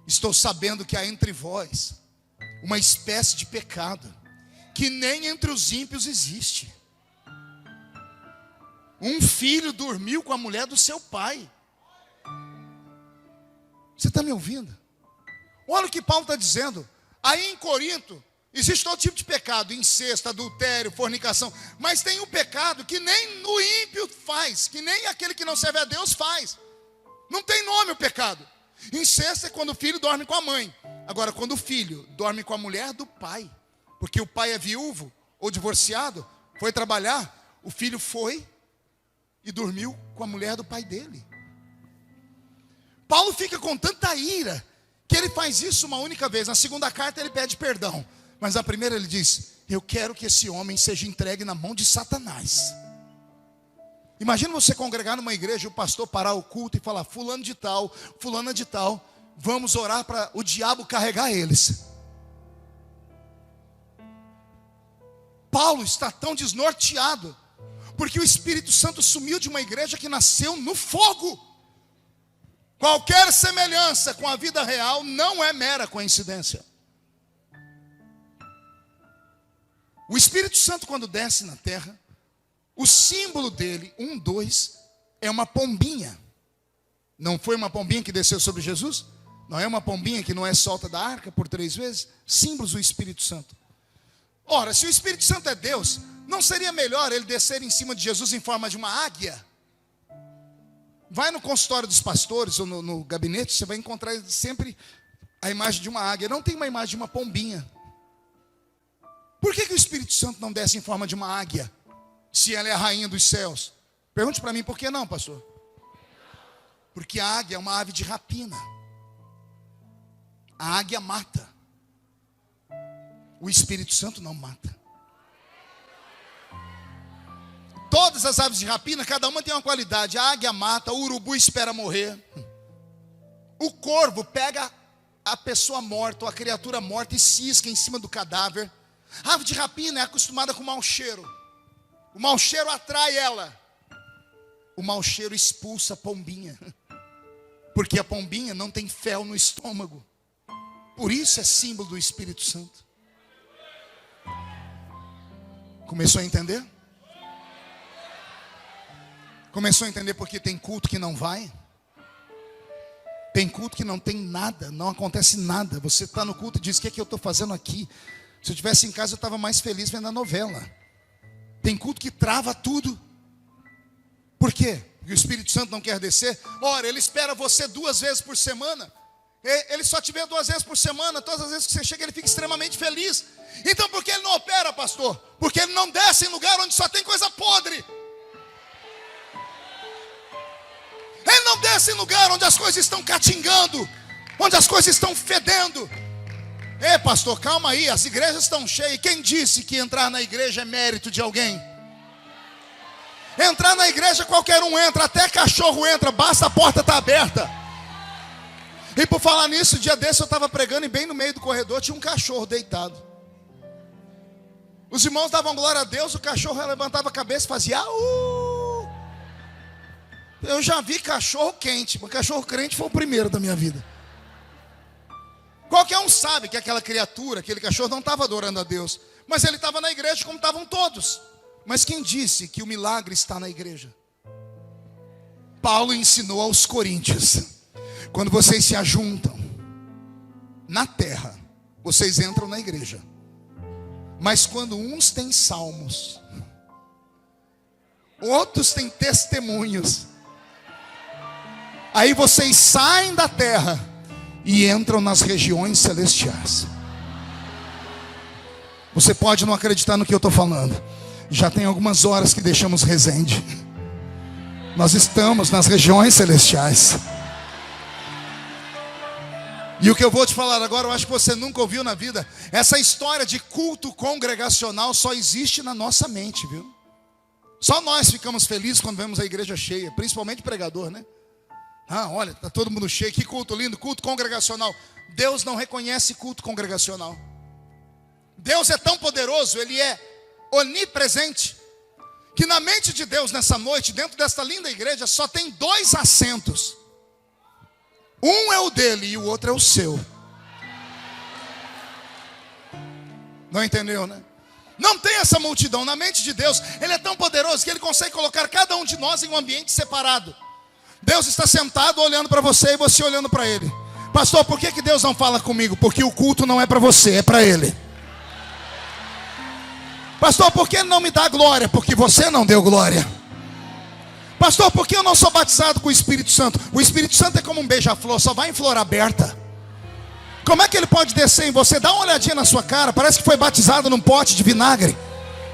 estou sabendo que há entre vós uma espécie de pecado, que nem entre os ímpios existe. Um filho dormiu com a mulher do seu pai. Você está me ouvindo? Olha o que Paulo está dizendo. Aí em Corinto existe todo tipo de pecado: incesto, adultério, fornicação. Mas tem um pecado que nem o ímpio faz, que nem aquele que não serve a Deus faz. Não tem nome o pecado. Incesto é quando o filho dorme com a mãe. Agora, quando o filho dorme com a mulher do pai, porque o pai é viúvo ou divorciado, foi trabalhar, o filho foi e dormiu com a mulher do pai dele. Paulo fica com tanta ira que ele faz isso uma única vez. Na segunda carta ele pede perdão, mas na primeira ele diz: eu quero que esse homem seja entregue na mão de Satanás. Imagina você congregar numa igreja e o pastor parar o culto e falar: fulano de tal, fulana de tal, vamos orar para o diabo carregar eles. Paulo está tão desnorteado porque o Espírito Santo sumiu de uma igreja que nasceu no fogo. Qualquer semelhança com a vida real não é mera coincidência. O Espírito Santo, quando desce na terra, o símbolo dele, 2, é uma pombinha. Não foi uma pombinha que desceu sobre Jesus? Não é uma pombinha que não é solta da arca por 3 vezes? Símbolos do Espírito Santo. Ora, se o Espírito Santo é Deus, não seria melhor ele descer em cima de Jesus em forma de uma águia? Vai no consultório dos pastores ou no gabinete, você vai encontrar sempre a imagem de uma águia. Não tem uma imagem de uma pombinha. Por que o Espírito Santo não desce em forma de uma águia, se ela é a rainha dos céus? Pergunte para mim, por que não, pastor? Porque a águia é uma ave de rapina. A águia mata. O Espírito Santo não mata. Todas as aves de rapina, cada uma tem uma qualidade. A águia mata, o urubu espera morrer. O corvo pega a pessoa morta, ou a criatura morta, e cisca em cima do cadáver. A ave de rapina é acostumada com mau cheiro. O mau cheiro atrai ela. O mau cheiro expulsa a pombinha. Porque a pombinha não tem fel no estômago. Por isso é símbolo do Espírito Santo. Começou a entender? Começou a entender porque tem culto que não vai? Tem culto que não tem nada, não acontece nada. Você está no culto e diz: o que é que eu estou fazendo aqui? Se eu estivesse em casa eu estava mais feliz vendo a novela. Tem culto que trava tudo. Por quê? Porque o Espírito Santo não quer descer. Ora, ele espera você 2 vezes por semana. Ele só te vê 2 vezes por semana. Todas as vezes que você chega ele fica extremamente feliz. Então por que ele não opera, pastor? Porque ele não desce em lugar onde só tem coisa podre. Ele não desce em lugar onde as coisas estão catingando, onde as coisas estão fedendo. Ei, pastor, calma aí, as igrejas estão cheias. Quem disse que entrar na igreja é mérito de alguém? Entrar na igreja qualquer um entra, até cachorro entra, basta a porta estar aberta. E por falar nisso, dia desse eu estava pregando e bem no meio do corredor tinha um cachorro deitado. Os irmãos davam glória a Deus, o cachorro levantava a cabeça e fazia Eu já vi cachorro quente, mas cachorro crente foi o primeiro da minha vida. Qualquer um sabe que aquela criatura, aquele cachorro não estava adorando a Deus, mas ele estava na igreja como estavam todos. Mas quem disse que o milagre está na igreja? Paulo ensinou aos coríntios: quando vocês se ajuntam na terra, vocês entram na igreja. Mas quando uns têm salmos, outros têm testemunhos, aí vocês saem da terra e entram nas regiões celestiais. Você pode não acreditar no que eu estou falando. Já tem algumas horas que deixamos Resende. Nós estamos nas regiões celestiais. E o que eu vou te falar agora, eu acho que você nunca ouviu na vida. Essa história de culto congregacional só existe na nossa mente, viu? Só nós ficamos felizes quando vemos a igreja cheia, principalmente o pregador, né? Olha, está todo mundo cheio, que culto lindo, culto congregacional. Deus não reconhece culto congregacional. Deus é tão poderoso, Ele é onipresente, que na mente de Deus nessa noite, dentro desta linda igreja, só tem 2 assentos. Um é o dele e o outro é o seu. Não entendeu, né? Não tem essa multidão. Na mente de Deus, Ele é tão poderoso que Ele consegue colocar cada um de nós em um ambiente separado. Deus está sentado olhando para você e você olhando para Ele. Pastor, por que Deus não fala comigo? Porque o culto não é para você, é para Ele. Pastor, por que Ele não me dá glória? Porque você não deu glória. Pastor, por que eu não sou batizado com o Espírito Santo? O Espírito Santo é como um beija-flor, só vai em flor aberta. Como é que ele pode descer em você? Dá uma olhadinha na sua cara, parece que foi batizado num pote de vinagre.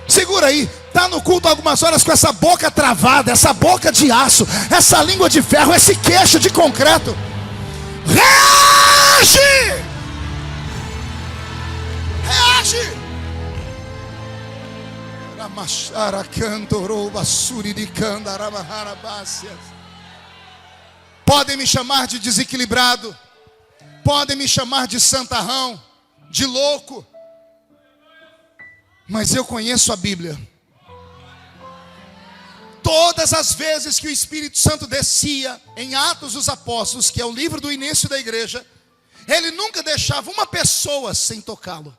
Segura aí, está no culto algumas horas com essa boca travada, essa boca de aço, essa língua de ferro, esse queixo de concreto. Reage! Reage! Podem me chamar de desequilibrado, podem me chamar de santarrão, de louco, mas eu conheço a Bíblia. Todas as vezes que o Espírito Santo descia em Atos dos Apóstolos, que é o livro do início da igreja, ele nunca deixava uma pessoa sem tocá-lo.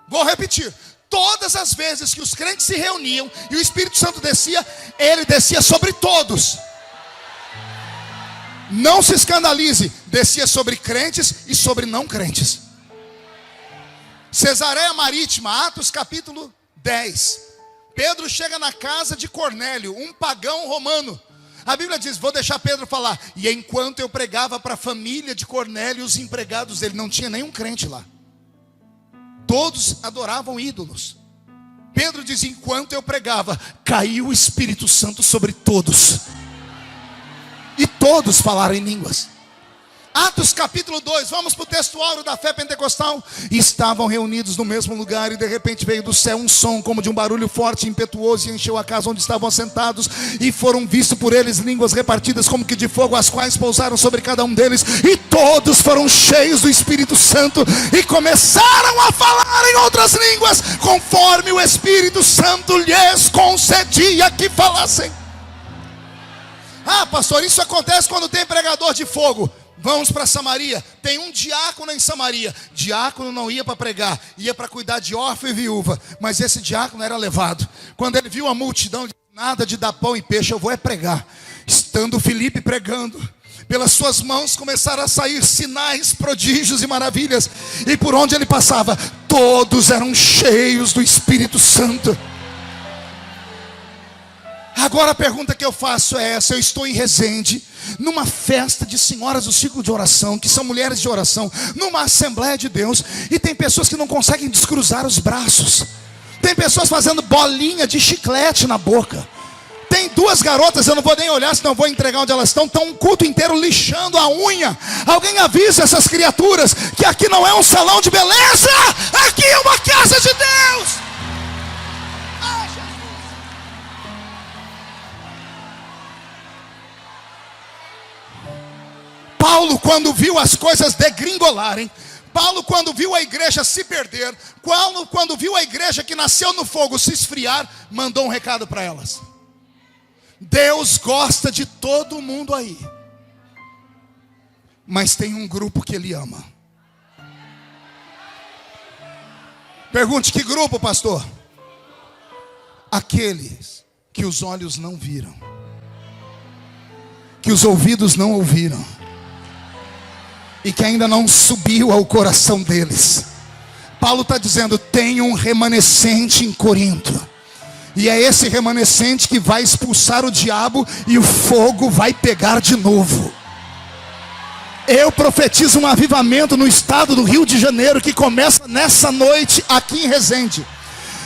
Vou repetir. Todas as vezes que os crentes se reuniam e o Espírito Santo descia, ele descia sobre todos. Não se escandalize, descia sobre crentes e sobre não crentes. Cesareia Marítima, Atos capítulo 10. Pedro chega na casa de Cornélio, um pagão romano. A Bíblia diz, vou deixar Pedro falar. E enquanto eu pregava para a família de Cornélio, os empregados dele, não tinha nenhum crente lá. Todos adoravam ídolos. Pedro diz, enquanto eu pregava, caiu o Espírito Santo sobre todos. E todos falaram em línguas. Atos capítulo 2, vamos para o texto áureo da fé pentecostal. E estavam reunidos no mesmo lugar, e de repente veio do céu um som como de um barulho forte e impetuoso, e encheu a casa onde estavam assentados. E foram vistos por eles línguas repartidas como que de fogo, as quais pousaram sobre cada um deles. E todos foram cheios do Espírito Santo, e começaram a falar em outras línguas, conforme o Espírito Santo lhes concedia que falassem. Pastor, isso acontece quando tem pregador de fogo. Vamos para Samaria. Tem um diácono em Samaria. Diácono não ia para pregar, ia para cuidar de órfão e viúva. Mas esse diácono era levado. Quando ele viu a multidão, ele disse, nada de dar pão e peixe, eu vou é pregar. Estando Filipe pregando, pelas suas mãos começaram a sair sinais, prodígios e maravilhas. E por onde ele passava, todos eram cheios do Espírito Santo. Agora a pergunta que eu faço é essa. Eu estou em Resende, numa festa de senhoras do ciclo de oração, que são mulheres de oração, numa Assembleia de Deus, e tem pessoas que não conseguem descruzar os braços. Tem pessoas fazendo bolinha de chiclete na boca. Tem duas garotas, eu não vou nem olhar, senão eu vou entregar onde elas estão um culto inteiro lixando a unha. Alguém avisa essas criaturas que aqui não é um salão de beleza, aqui é uma casa de Deus. Ai, Jesus. Paulo, quando viu as coisas degringolarem, Paulo, quando viu a igreja se perder, Paulo, quando viu a igreja que nasceu no fogo se esfriar, mandou um recado para elas. Deus gosta de todo mundo aí, mas tem um grupo que Ele ama. Pergunte, que grupo, pastor? Aqueles que os olhos não viram, que os ouvidos não ouviram, e que ainda não subiu ao coração deles. Paulo está dizendo, tem um remanescente em Corinto, e é esse remanescente que vai expulsar o diabo, e o fogo vai pegar de novo. Eu profetizo um avivamento no estado do Rio de Janeiro, que começa nessa noite aqui em Resende.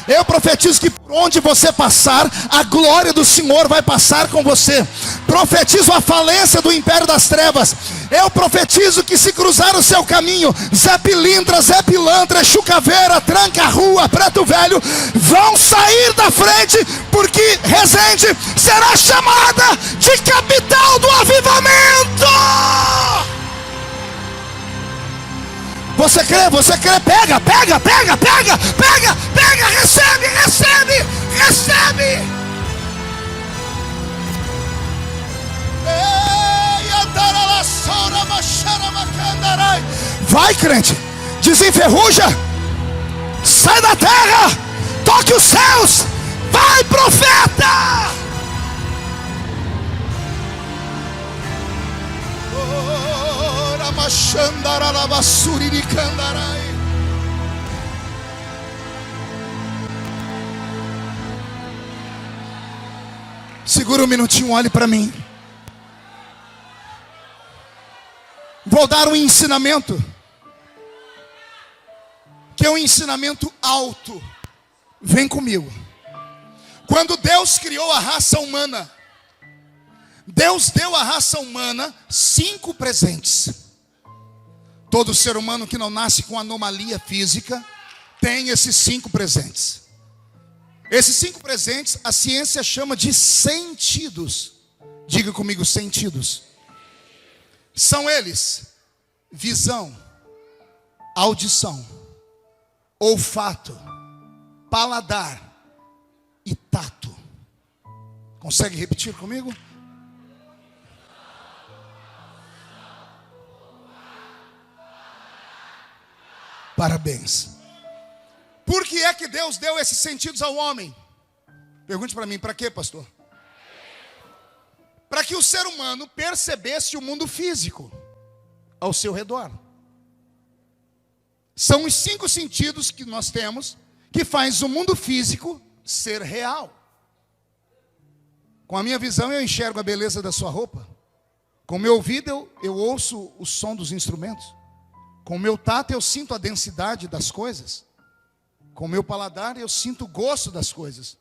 Eu profetizo que por onde você passar, a glória do Senhor vai passar com você. Profetizo a falência do império das trevas. Eu profetizo que se cruzar o seu caminho, Zé Pilintra, Zé Pilantra, Chucaveira, Tranca-Rua, Preto Velho, vão sair da frente, porque Resende será chamada de capital do avivamento. Você crê, pega, recebe. Vai, crente, desenferruja, sai da terra, toque os céus, vai, profeta. Segura um minutinho, olhe para mim. Vou dar um ensinamento, que é um ensinamento alto. Vem comigo. Quando Deus criou a raça humana, Deus deu à raça humana 5 presentes. Todo ser humano que não nasce com anomalia física tem esses 5 presentes. Esses 5 presentes a ciência chama de sentidos. Diga comigo, sentidos. São eles: visão, audição, olfato, paladar e tato. Consegue repetir comigo? Parabéns. Por que é que Deus deu esses sentidos ao homem? Pergunte para mim, para quê, pastor? Para que o ser humano percebesse o mundo físico ao seu redor. São os 5 sentidos que nós temos que faz o mundo físico ser real. Com a minha visão eu enxergo a beleza da sua roupa. Com o meu ouvido eu ouço o som dos instrumentos. Com o meu tato eu sinto a densidade das coisas. Com o meu paladar eu sinto o gosto das coisas.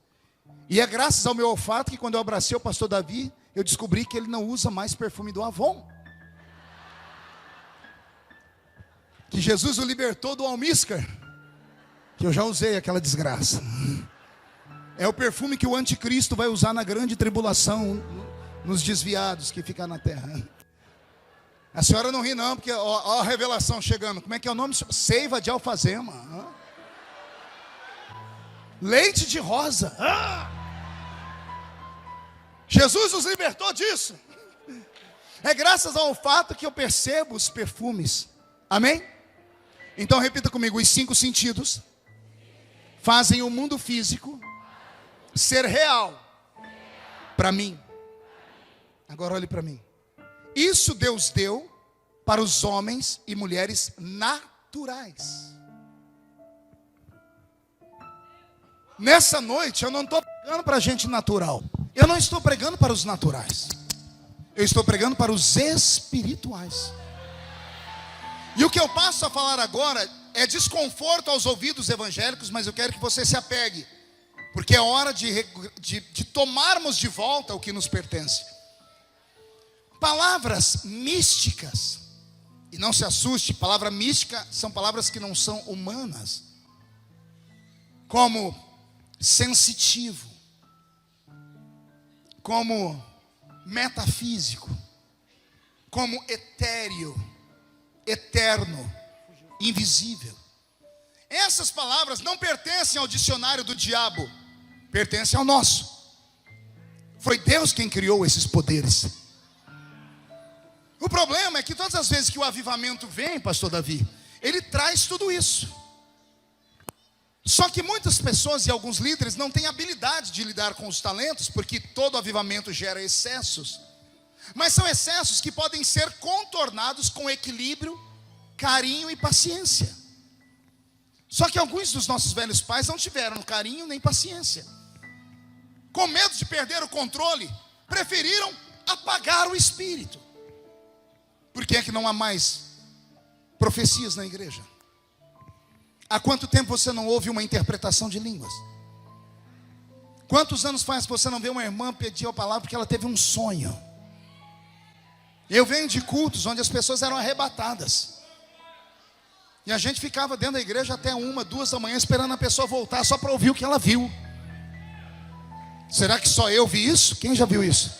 E é graças ao meu olfato que quando eu abracei o pastor Davi, eu descobri que ele não usa mais perfume do Avon. Que Jesus o libertou do almíscar, que eu já usei aquela desgraça. É o perfume que o anticristo vai usar na grande tribulação, nos desviados que ficam na terra. A senhora não ri não, porque ó a revelação chegando. Como é que é o nome? Seiva de alfazema. Leite de rosa. Jesus nos libertou disso. É graças ao olfato que eu percebo os perfumes. Amém? Então repita comigo: os 5 sentidos fazem o mundo físico ser real para mim. Agora olhe para mim. Isso Deus deu para os homens e mulheres naturais. Nessa noite eu não estou pregando para gente natural. Eu não estou pregando para os naturais. Eu estou pregando para os espirituais. E o que eu passo a falar agora é desconforto aos ouvidos evangélicos, mas eu quero que você se apegue, porque é hora de tomarmos de volta o que nos pertence. Palavras místicas, e não se assuste, palavra mística são palavras que não são humanas, como sensitivo, como metafísico, como etéreo, eterno, invisível. Essas palavras não pertencem ao dicionário do diabo, pertencem ao nosso. Foi Deus quem criou esses poderes. O problema é que todas as vezes que o avivamento vem, pastor Davi, ele traz tudo isso. Só que muitas pessoas e alguns líderes não têm habilidade de lidar com os talentos, porque todo avivamento gera excessos. Mas são excessos que podem ser contornados com equilíbrio, carinho e paciência. Só que alguns dos nossos velhos pais não tiveram carinho nem paciência. Com medo de perder o controle, preferiram apagar o espírito. Por que é que não há mais profecias na igreja? Há quanto tempo você não ouve uma interpretação de línguas? Quantos anos faz que você não vê uma irmã pedir a palavra porque ela teve um sonho? Eu venho de cultos onde as pessoas eram arrebatadas, e a gente ficava dentro da igreja até 1, 2 da manhã esperando a pessoa voltar só para ouvir o que ela viu. Será que só eu vi isso? Quem já viu isso?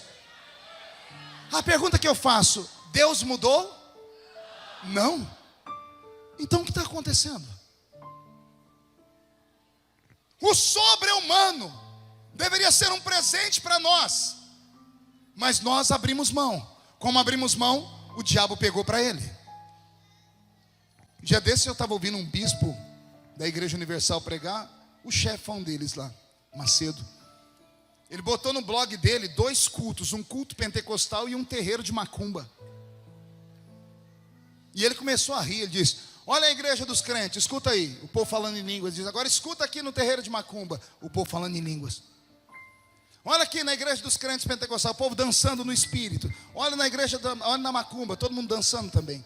A pergunta que eu faço: Deus mudou? Não. Então o que está acontecendo? O sobre-humano deveria ser um presente para nós, mas nós abrimos mão. Como abrimos mão, o diabo pegou para ele. Um dia desse eu estava ouvindo um bispo da Igreja Universal pregar, o chefão deles lá, Macedo. Ele botou no blog dele 2 cultos, um culto pentecostal e um terreiro de macumba. E ele começou a rir, ele disse: olha a igreja dos crentes, escuta aí, o povo falando em línguas. Ele diz: agora escuta aqui no terreiro de macumba, o povo falando em línguas. Olha aqui na igreja dos crentes pentecostais, o povo dançando no espírito. Olha na igreja, olha na macumba, todo mundo dançando também.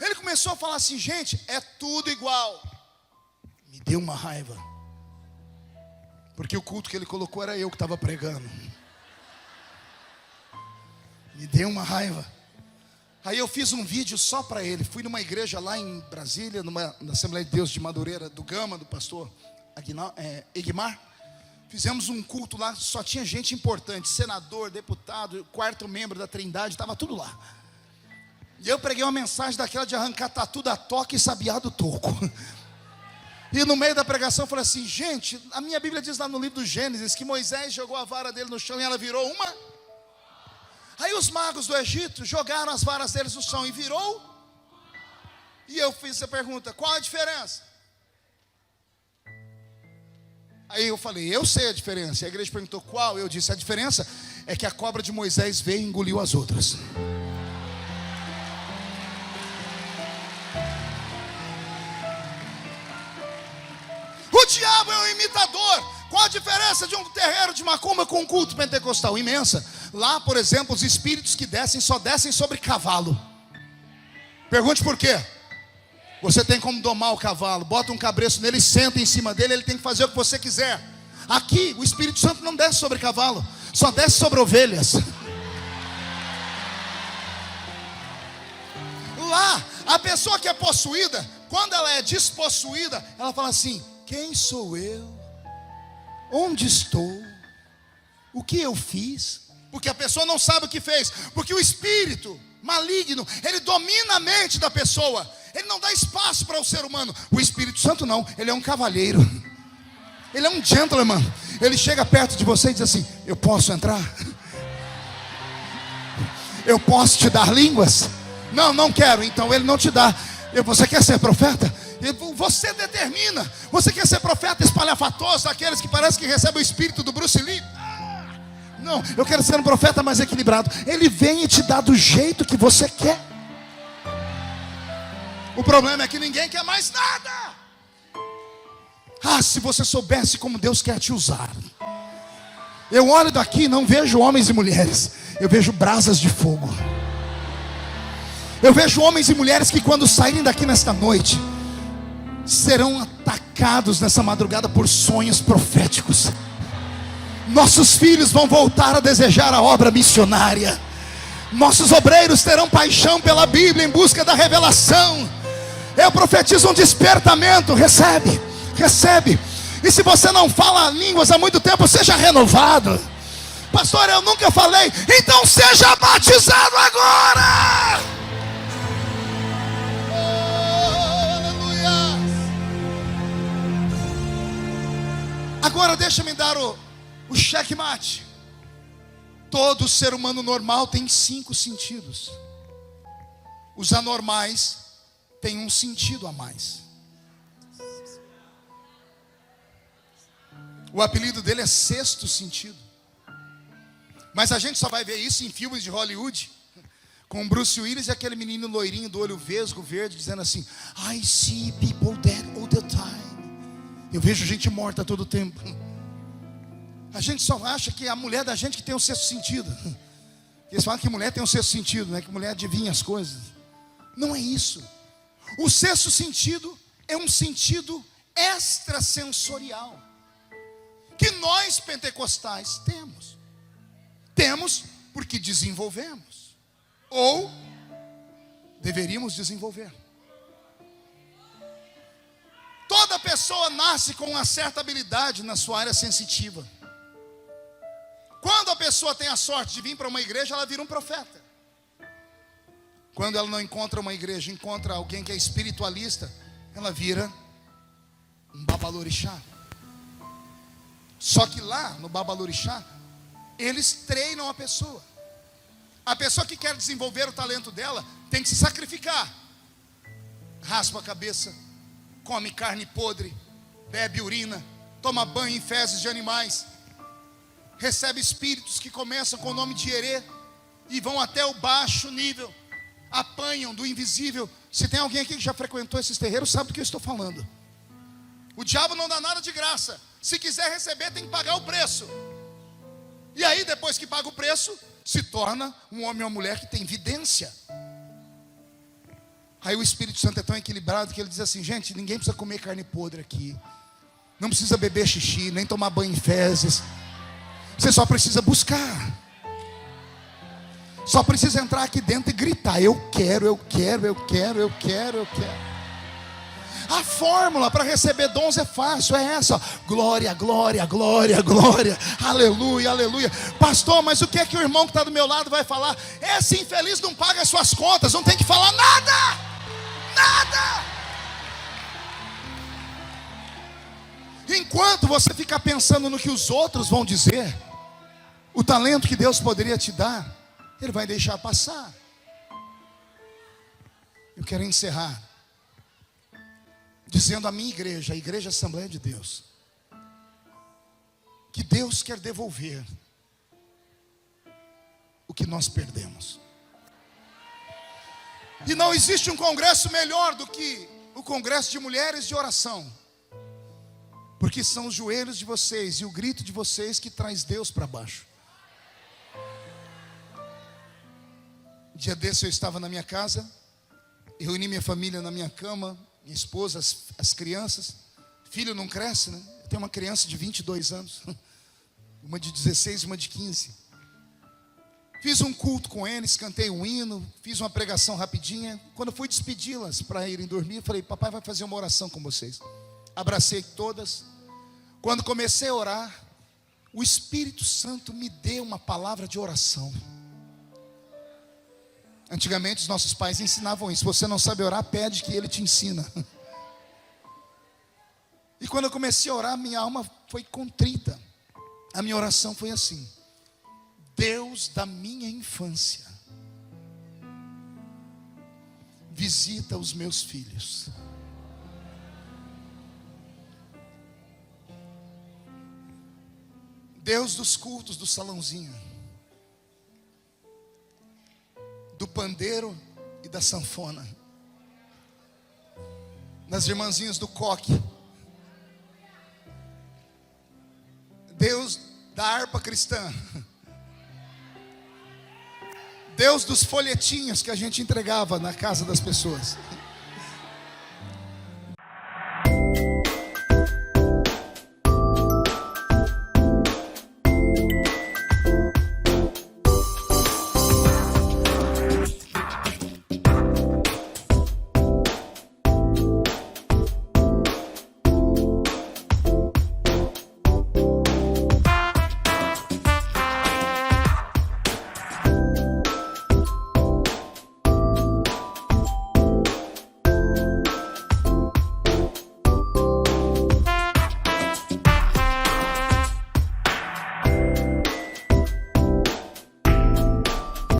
Ele começou a falar assim: gente, é tudo igual. Me deu uma raiva, porque o culto que ele colocou era eu que estava pregando. Me deu uma raiva. Aí eu fiz um vídeo só para ele. Fui numa igreja lá em Brasília, na Assembleia de Deus de Madureira, do Gama, do pastor Egmar. Fizemos um culto lá, só tinha gente importante, senador, deputado, 4º membro da Trindade, estava tudo lá. E eu preguei uma mensagem daquela de arrancar tatu da toca e sabiá do toco. E no meio da pregação eu falei assim: gente, a minha Bíblia diz lá no livro do Gênesis que Moisés jogou a vara dele no chão e ela virou uma. Aí os magos do Egito jogaram as varas deles no chão e virou. E eu fiz essa pergunta: qual a diferença? Aí eu falei: eu sei a diferença. E a igreja perguntou: qual? Eu disse: a diferença é que a cobra de Moisés veio e engoliu as outras. O diabo é um imitador. Qual a diferença de um terreiro de macumba com um culto pentecostal? Imensa. Lá, por exemplo, os espíritos que descem só descem sobre cavalo. Pergunte por quê? Você tem como domar o cavalo. Bota um cabresto nele, senta em cima dele, ele tem que fazer o que você quiser. Aqui, o Espírito Santo não desce sobre cavalo, só desce sobre ovelhas. Lá, a pessoa que é possuída, quando ela é despossuída, ela fala assim: quem sou eu? Onde estou? O que eu fiz? Porque a pessoa não sabe o que fez. Porque o espírito maligno, ele domina a mente da pessoa. Ele não dá espaço para o ser humano. O Espírito Santo não, ele é um cavalheiro. Ele é um gentleman. Ele chega perto de você e diz assim: eu posso entrar? Eu posso te dar línguas? Não, não quero. Então ele não te dá. Você quer ser profeta? Você determina. Você quer ser profeta espalhafatoso, aqueles que parece que recebem o espírito do Bruce Lee? Não, eu quero ser um profeta mais equilibrado. Ele vem e te dá do jeito que você quer. O problema é que ninguém quer mais nada. Se você soubesse como Deus quer te usar. Eu olho daqui e não vejo homens e mulheres. Eu vejo brasas de fogo. Eu vejo homens e mulheres que quando saírem daqui nesta noite serão atacados nessa madrugada por sonhos proféticos. Nossos filhos vão voltar a desejar a obra missionária. Nossos obreiros terão paixão pela Bíblia em busca da revelação. Eu profetizo um despertamento. Recebe, recebe. E se você não fala línguas há muito tempo, seja renovado. Pastor, eu nunca falei. Então seja batizado agora. Aleluia. Agora deixa-me dar o checkmate. Todo ser humano normal tem 5 sentidos. Os anormais têm um sentido a mais. O apelido dele é sexto sentido. Mas a gente só vai ver isso em filmes de Hollywood, com Bruce Willis e aquele menino loirinho do olho vesgo verde dizendo assim: I see people dead all the time. Eu vejo gente morta todo o tempo. A gente só acha que é a mulher da gente que tem o sexto sentido. Eles falam que mulher tem o sexto sentido, né? Que mulher adivinha as coisas. Não é isso. O sexto sentido é um sentido extrasensorial que nós pentecostais temos. Temos porque desenvolvemos, ou deveríamos desenvolver. Toda pessoa nasce com uma certa habilidade na sua área sensitiva. Quando a pessoa tem a sorte de vir para uma igreja, ela vira um profeta. Quando ela não encontra uma igreja, encontra alguém que é espiritualista, ela vira um babalorixá. Só que lá no babalorixá, eles treinam a pessoa. A pessoa que quer desenvolver o talento dela tem que se sacrificar. Raspa a cabeça, come carne podre, bebe urina, toma banho em fezes de animais, recebe espíritos que começam com o nome de Herê e vão até o baixo nível, apanham do invisível. Se tem alguém aqui que já frequentou esses terreiros, sabe do que eu estou falando. O diabo não dá nada de graça. Se quiser receber, tem que pagar o preço. E aí, depois que paga o preço, se torna um homem ou uma mulher que tem vidência. Aí o Espírito Santo é tão equilibrado que ele diz assim: gente, ninguém precisa comer carne podre aqui. Não precisa beber xixi, nem tomar banho em fezes. Você só precisa buscar. Só precisa entrar aqui dentro e gritar: eu quero, eu quero, eu quero, eu quero, eu quero. A fórmula para receber dons é fácil, é essa: glória, glória, glória, glória, aleluia, aleluia. Pastor, mas o que é que o irmão que está do meu lado vai falar? Esse infeliz não paga as suas contas, não tem que falar nada, nada. Enquanto você ficar pensando no que os outros vão dizer, o talento que Deus poderia te dar, Ele vai deixar passar. Eu quero encerrar dizendo à minha igreja, a Igreja Assembleia de Deus, que Deus quer devolver o que nós perdemos. E não existe um congresso melhor do que o congresso de mulheres de oração, porque são os joelhos de vocês e o grito de vocês que traz Deus para baixo. Dia desse eu estava na minha casa, reuni minha família na minha cama, minha esposa, as crianças. Filho não cresce, né? Eu tenho uma criança de 22 anos, uma de 16 e uma de 15. Fiz um culto com eles, cantei um hino, fiz uma pregação rapidinha. Quando eu fui despedi-las para irem dormir, eu falei: papai vai fazer uma oração com vocês. Abracei todas. Quando comecei a orar, o Espírito Santo me deu uma palavra de oração. Antigamente os nossos pais ensinavam isso: se você não sabe orar, pede que ele te ensina. E quando eu comecei a orar, minha alma foi contrita. A minha oração foi assim: Deus da minha infância, visita os meus filhos. Deus dos cultos do salãozinho, do pandeiro e da sanfona, das irmãzinhas do coque, Deus da harpa cristã, Deus dos folhetinhos que a gente entregava na casa das pessoas.